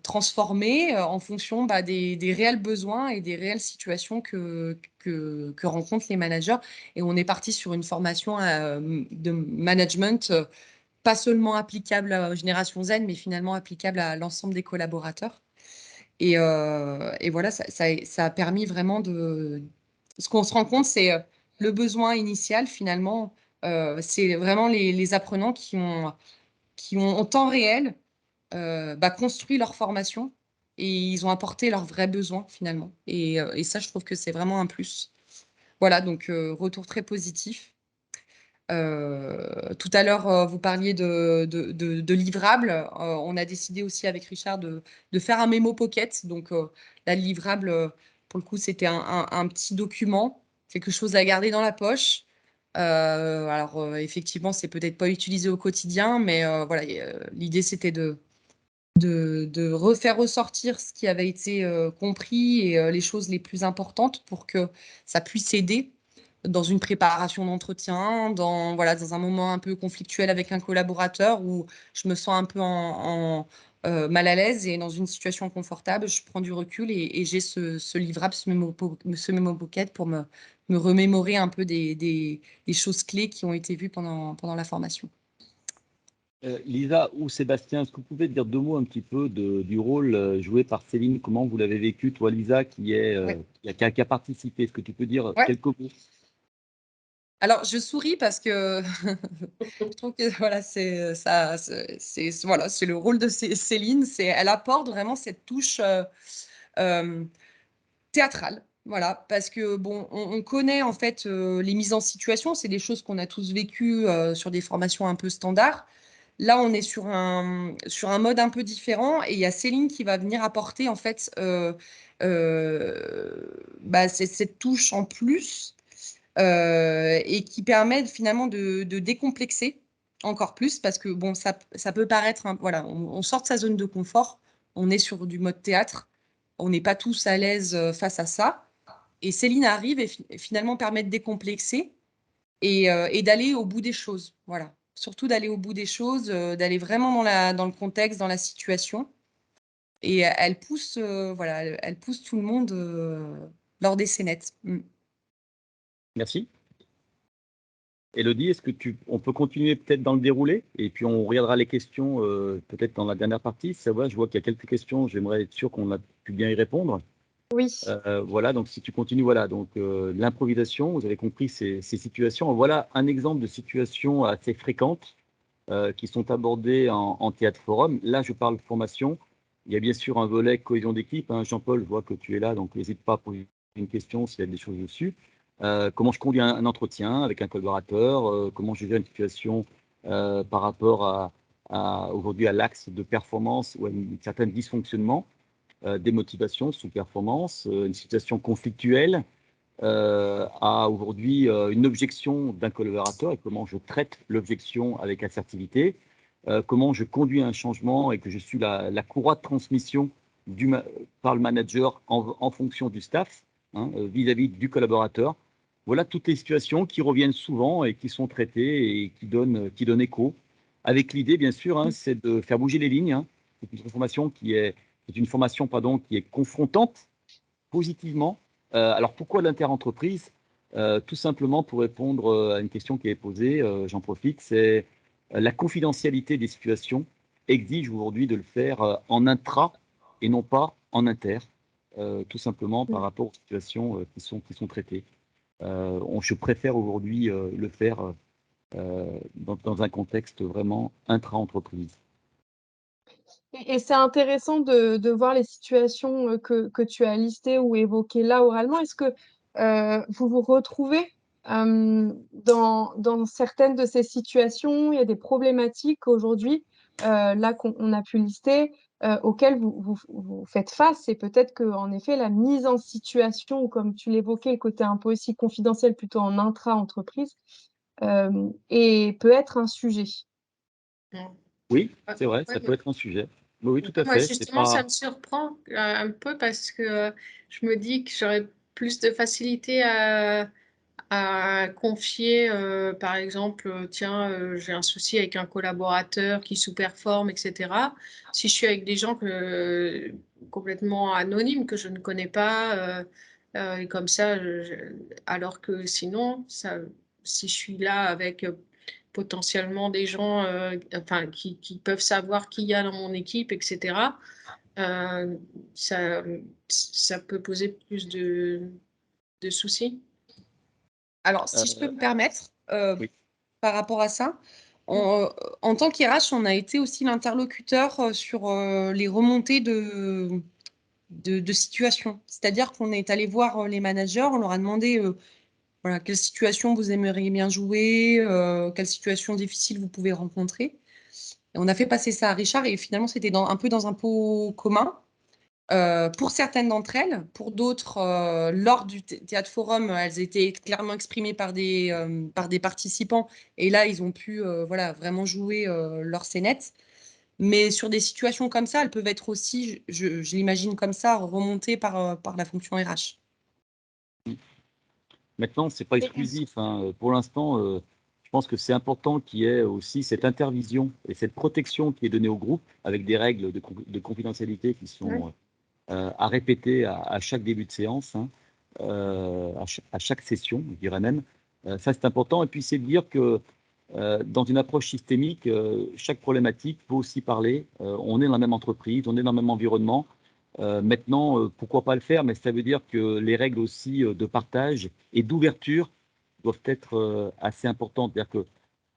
transformé en fonction des réels besoins et des réelles situations que rencontrent les managers. Et on est parti sur une formation de management pas seulement applicable à la génération Z, mais finalement applicable à l'ensemble des collaborateurs. Et voilà, ça a permis vraiment de... Ce qu'on se rend compte, c'est le besoin initial, finalement, c'est vraiment les apprenants qui ont en temps réel construit leur formation et ils ont apporté leurs vrais besoins, finalement. Et ça, je trouve que c'est vraiment un plus. Voilà, donc retour très positif. Tout à l'heure, vous parliez de livrables. On a décidé aussi avec Richard de faire un mémo pocket. Donc, la livrable, pour le coup, c'était un petit document, quelque chose à garder dans la poche, Alors, effectivement, c'est peut-être pas utilisé au quotidien, mais voilà, l'idée, c'était de refaire ressortir ce qui avait été compris et les choses les plus importantes pour que ça puisse aider dans une préparation d'entretien, voilà, dans un moment un peu conflictuel avec un collaborateur où je me sens un peu mal à l'aise et dans une situation confortable, je prends du recul et j'ai ce livrable, ce mémo pocket pour me remémorer un peu des choses clés qui ont été vues pendant la formation. Lisa ou Sébastien, est-ce que vous pouvez dire 2 mots un petit peu du rôle joué par Céline? Comment vous l'avez vécu, toi, Lisa, qui a participé? Est-ce que tu peux dire quelques mots? Alors, je souris parce que je trouve que voilà, c'est le rôle de Céline. Elle apporte vraiment cette touche théâtrale. Voilà, parce que bon, on connaît en fait les mises en situation, c'est des choses qu'on a tous vécues sur des formations un peu standards. Là, on est sur un mode un peu différent et il y a Céline qui va venir apporter en fait cette touche en plus et qui permet finalement de décomplexer encore plus parce que bon, ça peut paraître, voilà, on sort de sa zone de confort, on est sur du mode théâtre, on n'est pas tous à l'aise face à ça. Et Céline arrive et finalement permet de décomplexer et d'aller au bout des choses. Voilà. Surtout d'aller au bout des choses, d'aller vraiment dans le contexte, dans la situation. Et elle pousse, elle pousse tout le monde lors des scénettes. Merci. Élodie, est-ce que on peut continuer peut-être dans le déroulé et puis on regardera les questions peut-être dans la dernière partie. Ça va, je vois qu'il y a quelques questions, j'aimerais être sûr qu'on a pu bien y répondre. Oui. Voilà, donc si tu continues, voilà, donc l'improvisation, vous avez compris ces situations. Voilà un exemple de situations assez fréquentes qui sont abordées en théâtre forum. Là, je parle formation. Il y a bien sûr un volet cohésion d'équipe. Hein. Jean-Paul, je vois que tu es là, donc n'hésite pas à poser une question s'il y a des choses dessus. Comment je conduis un entretien avec un collaborateur, comment je gère une situation par rapport aujourd'hui à l'axe de performance ou à un certain dysfonctionnement, des motivations sous performance, une situation conflictuelle, à aujourd'hui une objection d'un collaborateur et comment je traite l'objection avec assertivité, comment je conduis un changement et que je suis la courroie de transmission par le manager en fonction du staff, hein, vis-à-vis du collaborateur. Voilà toutes les situations qui reviennent souvent et qui sont traitées et qui donnent écho. Avec l'idée, bien sûr, hein, c'est de faire bouger les lignes. Hein. C'est une formation qui est confrontante positivement. Alors pourquoi l'interentreprise? Tout simplement pour répondre à une question qui est posée, j'en profite, c'est la confidentialité des situations exige aujourd'hui de le faire en intra et non pas en inter, tout simplement par rapport aux situations qui sont traitées. Je préfère aujourd'hui le faire dans un contexte vraiment intra-entreprise. Et c'est intéressant de voir les situations que tu as listées ou évoquées là oralement. Est-ce que vous vous retrouvez dans certaines de ces situations? Il y a des problématiques aujourd'hui, là qu'on a pu lister, auxquelles vous faites face. Et peut-être qu'en effet, la mise en situation, ou comme tu l'évoquais, le côté un peu aussi confidentiel, plutôt en intra-entreprise, et peut être un sujet. Oui, c'est vrai, ça peut être un sujet. Oui, tout à Moi, fait. justement, ça me surprend un peu parce que je me dis que j'aurais plus de facilité à confier, par exemple, tiens, j'ai un souci avec un collaborateur qui sous-performe, etc. Si je suis avec des gens complètement anonymes que je ne connais pas, et comme ça, alors que sinon, si je suis là avec potentiellement des gens enfin, qui peuvent savoir qui il y a dans mon équipe, etc., ça peut poser plus de soucis. Alors, si je peux me permettre, Oui. par rapport à ça, en tant qu'IRH, on a été aussi l'interlocuteur sur les remontées de situations. C'est-à-dire qu'on est allé voir les managers, on leur a demandé voilà, quelle situation vous aimeriez bien jouer, quelle situation difficile vous pouvez rencontrer. Et on a fait passer ça à Richard et finalement, c'était un peu dans un pot commun. Pour certaines d'entre elles, pour d'autres, lors du Théâtre Forum, elles étaient clairement exprimées par des participants. Et là, ils ont pu voilà, vraiment jouer leur scénette. Mais sur des situations comme ça, elles peuvent être aussi, je l'imagine comme ça, remontées par la fonction RH. Maintenant, ce n'est pas exclusif, hein. Pour l'instant, je pense que c'est important qu'il y ait aussi cette intervision et cette protection qui est donnée au groupe avec des règles de confidentialité qui sont à répéter à chaque début de séance, hein, à chaque session, je dirais même. Ça, c'est important. Et puis, c'est de dire que dans une approche systémique, chaque problématique peut aussi parler. On est dans la même entreprise, on est dans le même environnement. Maintenant, pourquoi pas le faire, mais ça veut dire que les règles aussi de partage et d'ouverture doivent être assez importantes. C'est-à-dire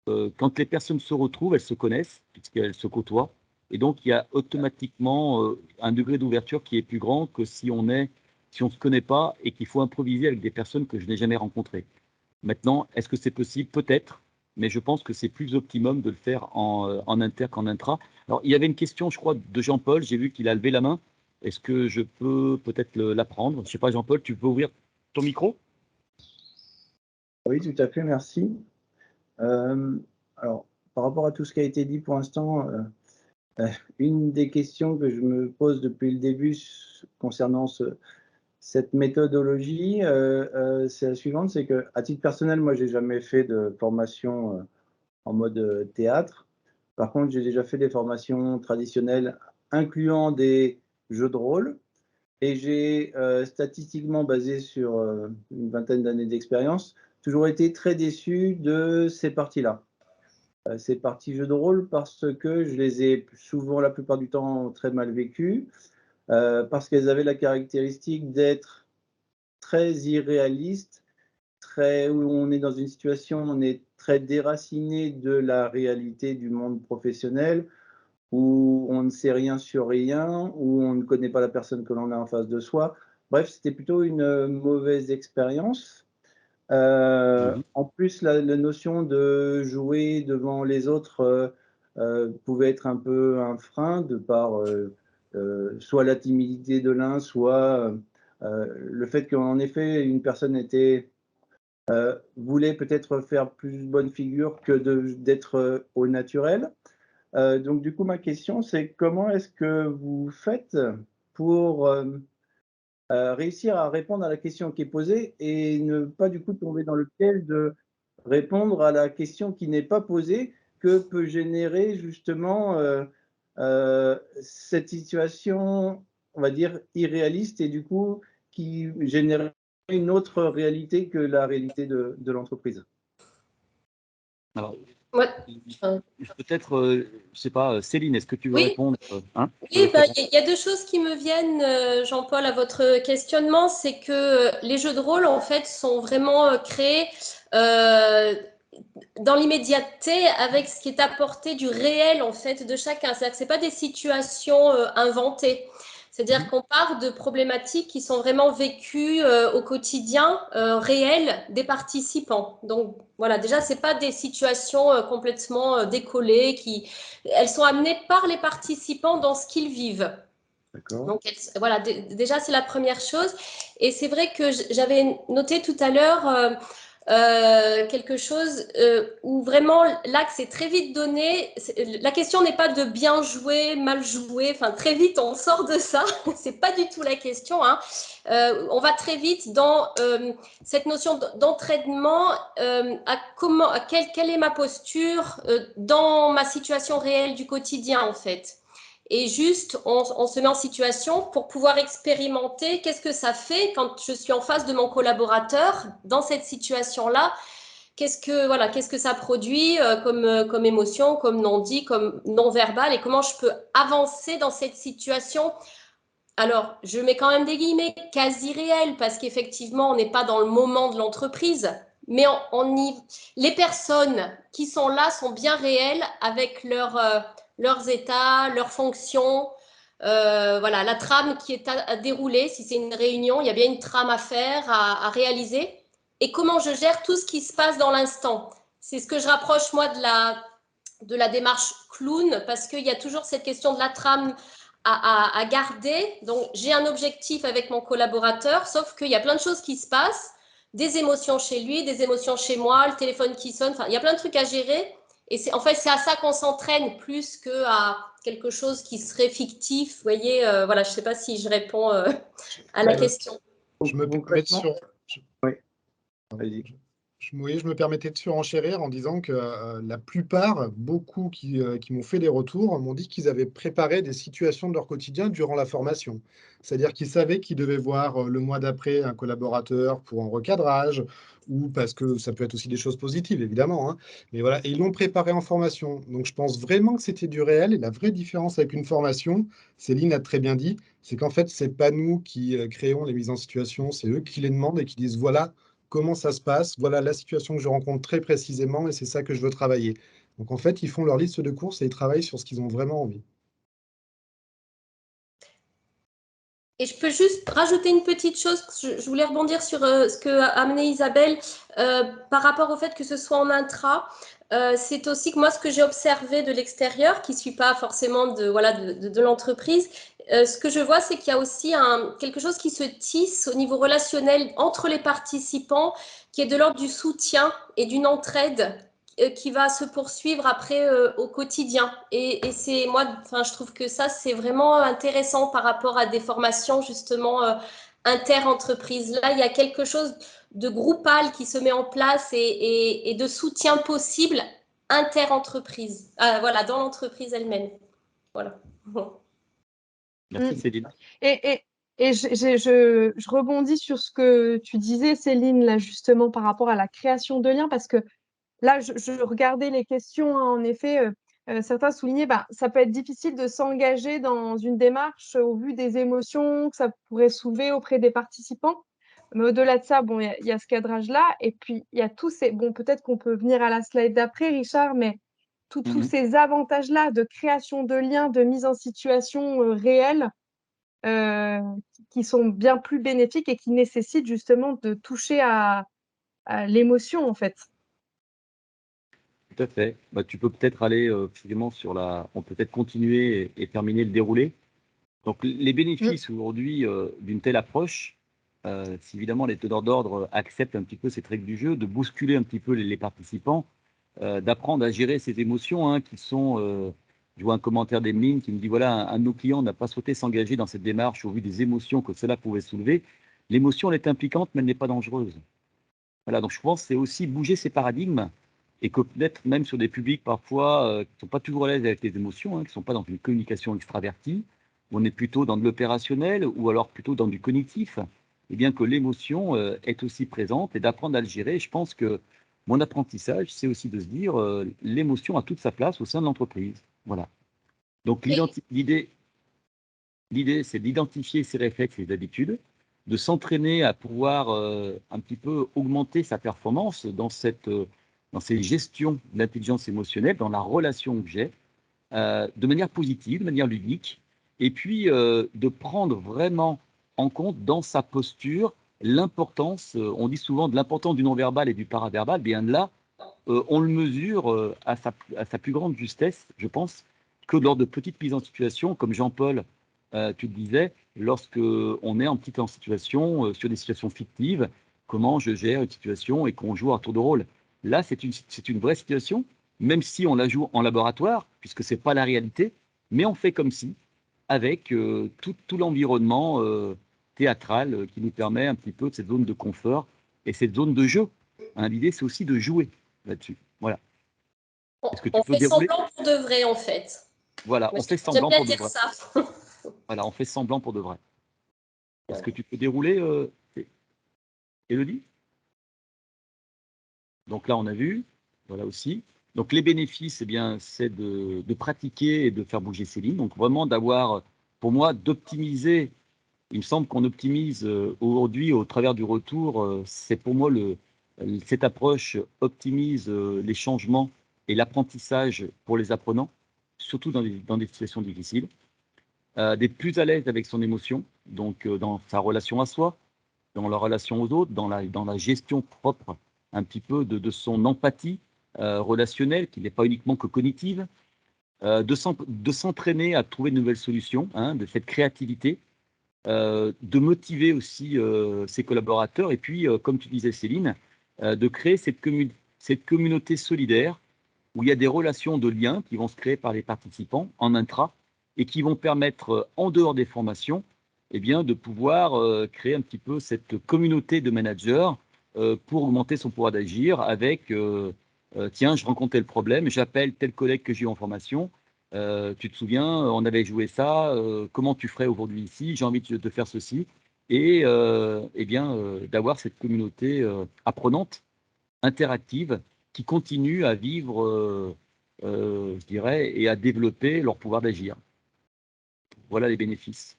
que quand les personnes se retrouvent, elles se connaissent, puisqu'elles se côtoient, et donc il y a automatiquement un degré d'ouverture qui est plus grand que si on ne se connaît pas et qu'il faut improviser avec des personnes que je n'ai jamais rencontrées. Maintenant, est-ce que c'est possible? Peut-être, mais je pense que c'est plus optimum de le faire en inter qu'en intra. Alors, il y avait une question, je crois, de Jean-Paul. J'ai vu qu'il a levé la main. Est-ce que je peux peut-être la prendre? Je ne sais pas, Jean-Paul, tu peux ouvrir ton micro? Oui, tout à fait, merci. Alors, par rapport à tout ce qui a été dit pour l'instant, une des questions que je me pose depuis le début concernant cette méthodologie, c'est la suivante, c'est qu'à titre personnel, moi, j'ai jamais fait de formation en mode théâtre. Par contre, j'ai déjà fait des formations traditionnelles incluant des jeux de rôle. Et j'ai, statistiquement basé sur une vingtaine d'années d'expérience, toujours été très déçu de ces parties-là. Ces parties jeux de rôle, parce que je les ai souvent, la plupart du temps, très mal vécues, parce qu'elles avaient la caractéristique d'être très irréalistes, où on est dans une situation, on est très déraciné de la réalité du monde professionnel, où on ne sait rien sur rien, où on ne connaît pas la personne que l'on a en face de soi. Bref, c'était plutôt une mauvaise expérience. En plus, la notion de jouer devant les autres pouvait être un peu un frein de par soit la timidité de l'un, soit le fait qu'en effet, une personne voulait peut-être faire plus bonne figure que d'être au naturel. Donc, du coup, ma question, c'est comment est-ce que vous faites pour réussir à répondre à la question qui est posée et ne pas, du coup, tomber dans le piège de répondre à la question qui n'est pas posée, que peut générer justement cette situation, on va dire, irréaliste et du coup, qui génère une autre réalité que la réalité de l'entreprise? Alors, Ouais. peut-être, je ne sais pas, Céline, est-ce que tu veux Oui. répondre hein, Oui, il y a deux choses qui me viennent, Jean-Paul, à votre questionnement. C'est que les jeux de rôle, en fait, sont vraiment créés dans l'immédiateté avec ce qui est apporté du réel, en fait, de chacun. C'est-à-dire que ce n'est pas des situations inventées. C'est-à-dire qu'on part de problématiques qui sont vraiment vécues au quotidien, réelles des participants. Donc voilà, déjà, ce n'est pas des situations complètement décollées, elles sont amenées par les participants dans ce qu'ils vivent. Donc voilà, déjà, c'est la première chose. Et c'est vrai que j'avais noté tout à l'heure quelque chose où vraiment l'axe est très vite donné. La question n'est pas de bien jouer, mal jouer. Enfin, très vite, on sort de ça. C'est pas du tout la question. Hein. On va très vite dans cette notion d'entraînement. Quelle est ma posture dans ma situation réelle du quotidien, en fait. Et juste, on se met en situation pour pouvoir expérimenter qu'est-ce que ça fait quand je suis en face de mon collaborateur dans cette situation-là. Qu'est-ce que ça produit comme émotion, comme non-dit, comme non-verbal, et comment je peux avancer dans cette situation. Alors, je mets quand même des guillemets quasi réels parce qu'effectivement, on n'est pas dans le moment de l'entreprise, mais les personnes qui sont là sont bien réelles avec leurs états, leurs fonctions. Voilà, la trame qui est à dérouler. Si c'est une réunion, il y a bien une trame à faire, à réaliser. Et comment je gère tout ce qui se passe dans l'instant. C'est ce que je rapproche, moi, de la démarche clown, parce qu'il y a toujours cette question de la trame à garder. Donc, j'ai un objectif avec mon collaborateur, sauf qu'il y a plein de choses qui se passent, des émotions chez lui, des émotions chez moi, le téléphone qui sonne, enfin, il y a plein de trucs à gérer. Et en fait, c'est à ça qu'on s'entraîne plus qu'à quelque chose qui serait fictif. Vous voyez, voilà, je ne sais pas si je réponds à la question. Je me permets de je me permettais de surenchérir en disant que la plupart, beaucoup qui m'ont fait des retours, m'ont dit qu'ils avaient préparé des situations de leur quotidien durant la formation. C'est-à-dire qu'ils savaient qu'ils devaient voir le mois d'après un collaborateur pour un recadrage, ou parce que ça peut être aussi des choses positives, évidemment, hein. Mais voilà, et ils l'ont préparé en formation. Donc je pense vraiment que c'était du réel. Et la vraie différence avec une formation, Céline a très bien dit, c'est qu'en fait, c'est pas nous qui créons les mises en situation, c'est eux qui les demandent et qui disent voilà comment ça se passe, voilà la situation que je rencontre très précisément et c'est ça que je veux travailler. Donc en fait, ils font leur liste de courses et ils travaillent sur ce qu'ils ont vraiment envie. Et je peux juste rajouter une petite chose, je voulais rebondir sur ce que a amené Isabelle par rapport au fait que ce soit en intra. C'est aussi que moi, ce que j'ai observé de l'extérieur, qui ne suit pas forcément de l'entreprise, ce que je vois, c'est qu'il y a aussi quelque chose qui se tisse au niveau relationnel entre les participants, qui est de l'ordre du soutien et d'une entraide qui va se poursuivre après au quotidien. Et c'est moi, je trouve que ça, c'est vraiment intéressant par rapport à des formations justement inter-entreprises. Là, il y a quelque chose de groupal qui se met en place et de soutien possible inter-entreprise, voilà, dans l'entreprise elle-même. Voilà. Merci Céline. Et je rebondis sur ce que tu disais, Céline, là, justement, par rapport à la création de liens, parce que là, je regardais les questions, hein, en effet, certains soulignaient, ça peut être difficile de s'engager dans une démarche au vu des émotions que ça pourrait soulever auprès des participants. Mais au-delà de ça, bon, il y a ce cadrage-là, et puis il y a tous ces, bon, peut-être qu'on peut venir à la slide d'après, Richard, mais tous ces avantages-là de création de liens, de mise en situation réelle, qui sont bien plus bénéfiques et qui nécessitent justement de toucher à l'émotion, en fait. Tout à fait. Tu peux peut-être aller finalement on peut peut-être continuer et terminer le déroulé. Donc les bénéfices aujourd'hui d'une telle approche, si évidemment les teneurs d'ordre acceptent un petit peu cette règle du jeu, de bousculer un petit peu les participants, d'apprendre à gérer ces émotions, hein, qui sont, je vois un commentaire d'Emeline qui me dit voilà, un de nos clients n'a pas souhaité s'engager dans cette démarche au vu des émotions que cela pouvait soulever. L'émotion, elle est impliquante, mais elle n'est pas dangereuse. Voilà, donc je pense que c'est aussi bouger ces paradigmes et que peut-être même sur des publics parfois qui ne sont pas toujours à l'aise avec les émotions, hein, qui ne sont pas dans une communication extravertie, où on est plutôt dans de l'opérationnel ou alors plutôt dans du cognitif, et bien que l'émotion est aussi présente et d'apprendre à le gérer. Je pense que mon apprentissage, c'est aussi de se dire l'émotion a toute sa place au sein de l'entreprise. Voilà. Donc l'idée, c'est d'identifier ses réflexes et ses habitudes, de s'entraîner à pouvoir un petit peu augmenter sa performance dans ces gestions de l'intelligence émotionnelle, dans la relation que j'ai, de manière positive, de manière ludique, et puis de prendre vraiment en compte dans sa posture l'importance, on dit souvent de l'importance du non-verbal et du paraverbal, bien là, on le mesure à sa plus grande justesse, je pense, que lors de petites mises en situation, comme Jean-Paul, tu le disais, lorsque on est en situation, sur des situations fictives, comment je gère une situation et qu'on joue à tour de rôle. Là, c'est une vraie situation, même si on la joue en laboratoire, puisque ce n'est pas la réalité, mais on fait comme si, avec tout l'environnement théâtral qui nous permet un petit peu de cette zone de confort et cette zone de jeu. Hein, l'idée, c'est aussi de jouer là-dessus. Voilà. On fait semblant pour de vrai, en fait. Voilà, on fait semblant pour de vrai. Ça. Voilà, on fait semblant pour de vrai. Est-ce que tu peux dérouler, Élodie? Donc là, on a vu, voilà aussi. Donc les bénéfices, eh bien, c'est de pratiquer et de faire bouger ces lignes. Donc vraiment d'avoir, pour moi, d'optimiser. Il me semble qu'on optimise aujourd'hui au travers du retour. C'est pour moi cette approche optimise les changements et l'apprentissage pour les apprenants, surtout dans des situations difficiles. D'être plus à l'aise avec son émotion, donc dans sa relation à soi, dans la relation aux autres, dans la gestion propre un petit peu de son empathie relationnelle, qui n'est pas uniquement que cognitive, de s'entraîner à trouver de nouvelles solutions, hein, de cette créativité, de motiver aussi ses collaborateurs et puis, comme tu disais Céline, de créer cette communauté solidaire où il y a des relations de liens qui vont se créer par les participants en intra et qui vont permettre, en dehors des formations, eh bien, de pouvoir créer un petit peu cette communauté de managers pour augmenter son pouvoir d'agir avec tiens, je rencontre tel problème, j'appelle tel collègue que j'ai eu en formation. Tu te souviens, on avait joué ça, comment tu ferais aujourd'hui ici? J'ai envie de faire ceci. Et eh bien, d'avoir cette communauté apprenante, interactive, qui continue à vivre, je dirais, et à développer leur pouvoir d'agir. Voilà les bénéfices.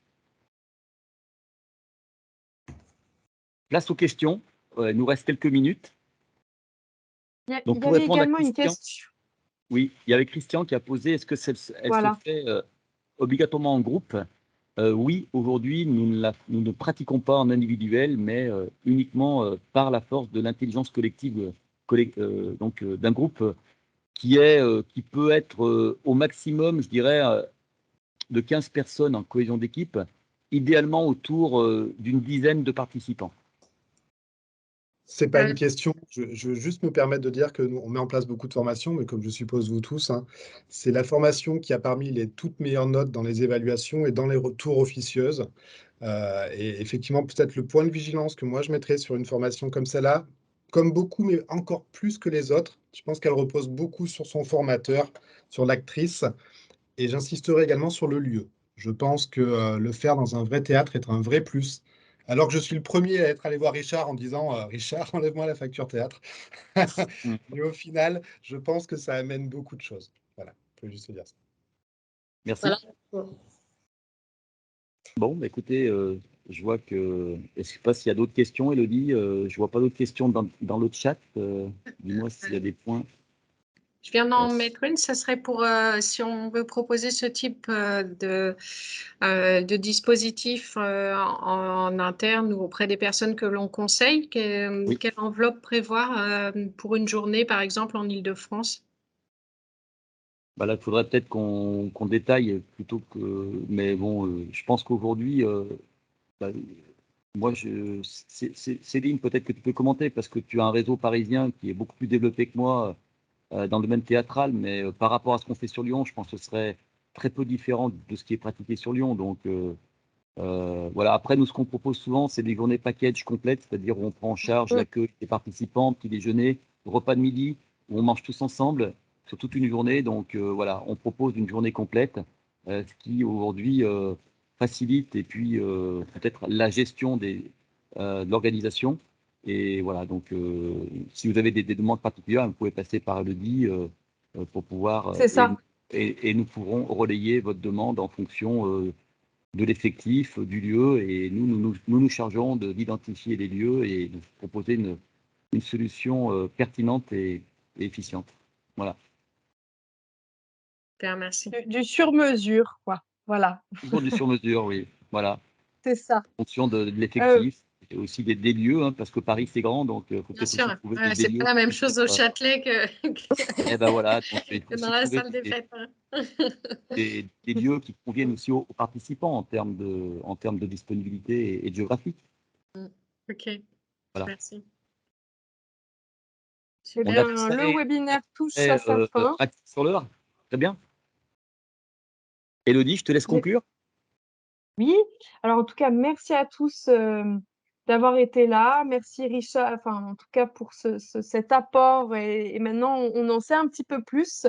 Place aux questions. Il nous reste quelques minutes. Donc, Il y pour avait répondre à également une Christian, question. oui, il y avait Christian qui a posé, est-ce que elle Voilà. se fait obligatoirement en groupe? Oui, aujourd'hui, nous ne pratiquons pas en individuel, mais uniquement par la force de l'intelligence collective donc d'un groupe qui peut être au maximum, je dirais, de 15 personnes en cohésion d'équipe, idéalement autour d'une dizaine de participants. C'est pas une question. Je veux juste me permettre de dire que nous, on met en place beaucoup de formations, mais comme je suppose vous tous, hein, c'est la formation qui a parmi les toutes meilleures notes dans les évaluations et dans les retours officieuses. Et effectivement, peut-être le point de vigilance que moi je mettrais sur une formation comme celle-là, comme beaucoup, mais encore plus que les autres, je pense qu'elle repose beaucoup sur son formateur, sur l'actrice, et j'insisterai également sur le lieu. Je pense que le faire dans un vrai théâtre est un vrai plus. Alors que je suis le premier à être allé voir Richard en disant Richard, enlève-moi la facture théâtre. Mais au final, je pense que ça amène beaucoup de choses. Voilà, je peux juste dire ça. Merci. Voilà. Bon, bah, écoutez, je vois que. Je ne sais pas s'il y a d'autres questions, Élodie. Je ne vois pas d'autres questions dans le chat. Dis-moi s'il y a des points. Je viens d'en mettre une, ce serait pour si on veut proposer ce type de dispositif en interne ou auprès des personnes que l'on conseille, Oui. quelle enveloppe prévoir pour une journée, par exemple, en Île-de-France? Bah là, il faudrait peut-être qu'on détaille plutôt que. Mais bon, je pense qu'aujourd'hui, bah, moi, Céline, peut-être que tu peux commenter parce que tu as un réseau parisien qui est beaucoup plus développé que moi dans le domaine théâtral, mais par rapport à ce qu'on fait sur Lyon, je pense que ce serait très peu différent de ce qui est pratiqué sur Lyon. Donc voilà. Après, nous, ce qu'on propose souvent, c'est des journées package complètes, c'est-à-dire où on prend en charge l'accueil des participants, petit déjeuner, repas de midi, où on mange tous ensemble sur toute une journée. Donc voilà, on propose une journée complète, ce qui aujourd'hui facilite et puis peut-être la gestion de l'organisation. Et voilà, donc si vous avez des demandes particulières, vous pouvez passer par Elodie pour pouvoir. C'est ça. Et nous pourrons relayer votre demande en fonction de l'effectif, du lieu. Et nous chargeons d'identifier les lieux et de proposer une solution pertinente et efficiente. Voilà. Super, merci. Du sur-mesure, quoi. Voilà. Toujours du sur-mesure, oui. Voilà. C'est ça. En fonction de l'effectif. Et aussi des lieux, hein, parce que Paris c'est grand, donc il faut Bien peut-être sûr, aussi trouver ouais, des c'est lieux. pas la même chose au Châtelet Eh ben voilà, donc il faut que aussi dans la trouver salle des fêtes. des lieux qui conviennent aussi aux participants en termes de disponibilité et de géographie. Ok, Voilà. merci. Eh On a bien, le webinaire touche à sa fin. sur l'heure. Très bien. Élodie, je te laisse conclure. Oui, alors en tout cas, merci à tous d'avoir été là. Merci Richard, enfin en tout cas pour cet apport et maintenant on en sait un petit peu plus.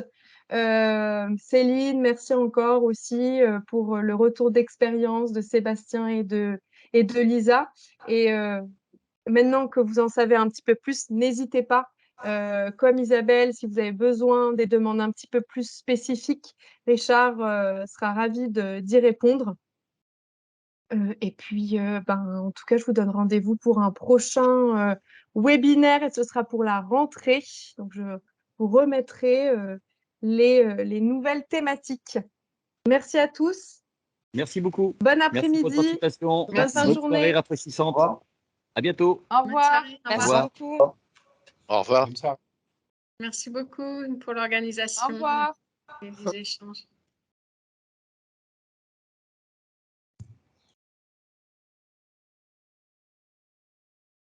Céline, merci encore aussi pour le retour d'expérience de Sébastien et de Lisa. Et maintenant que vous en savez un petit peu plus, n'hésitez pas, comme Isabelle, si vous avez besoin des demandes un petit peu plus spécifiques, Richard sera ravi d'y répondre. Et puis, en tout cas, je vous donne rendez-vous pour un prochain webinaire et ce sera pour la rentrée. Donc, je vous remettrai les nouvelles thématiques. Merci à tous. Merci beaucoup. Bon Merci pour votre après-midi. participation. Bonne fin de Bonne journée. soirée rafraîchissante. À bientôt. Au revoir. Merci revoir. beaucoup. Au revoir. Bonne soirée. Merci beaucoup pour l'organisation. Au revoir. des échanges.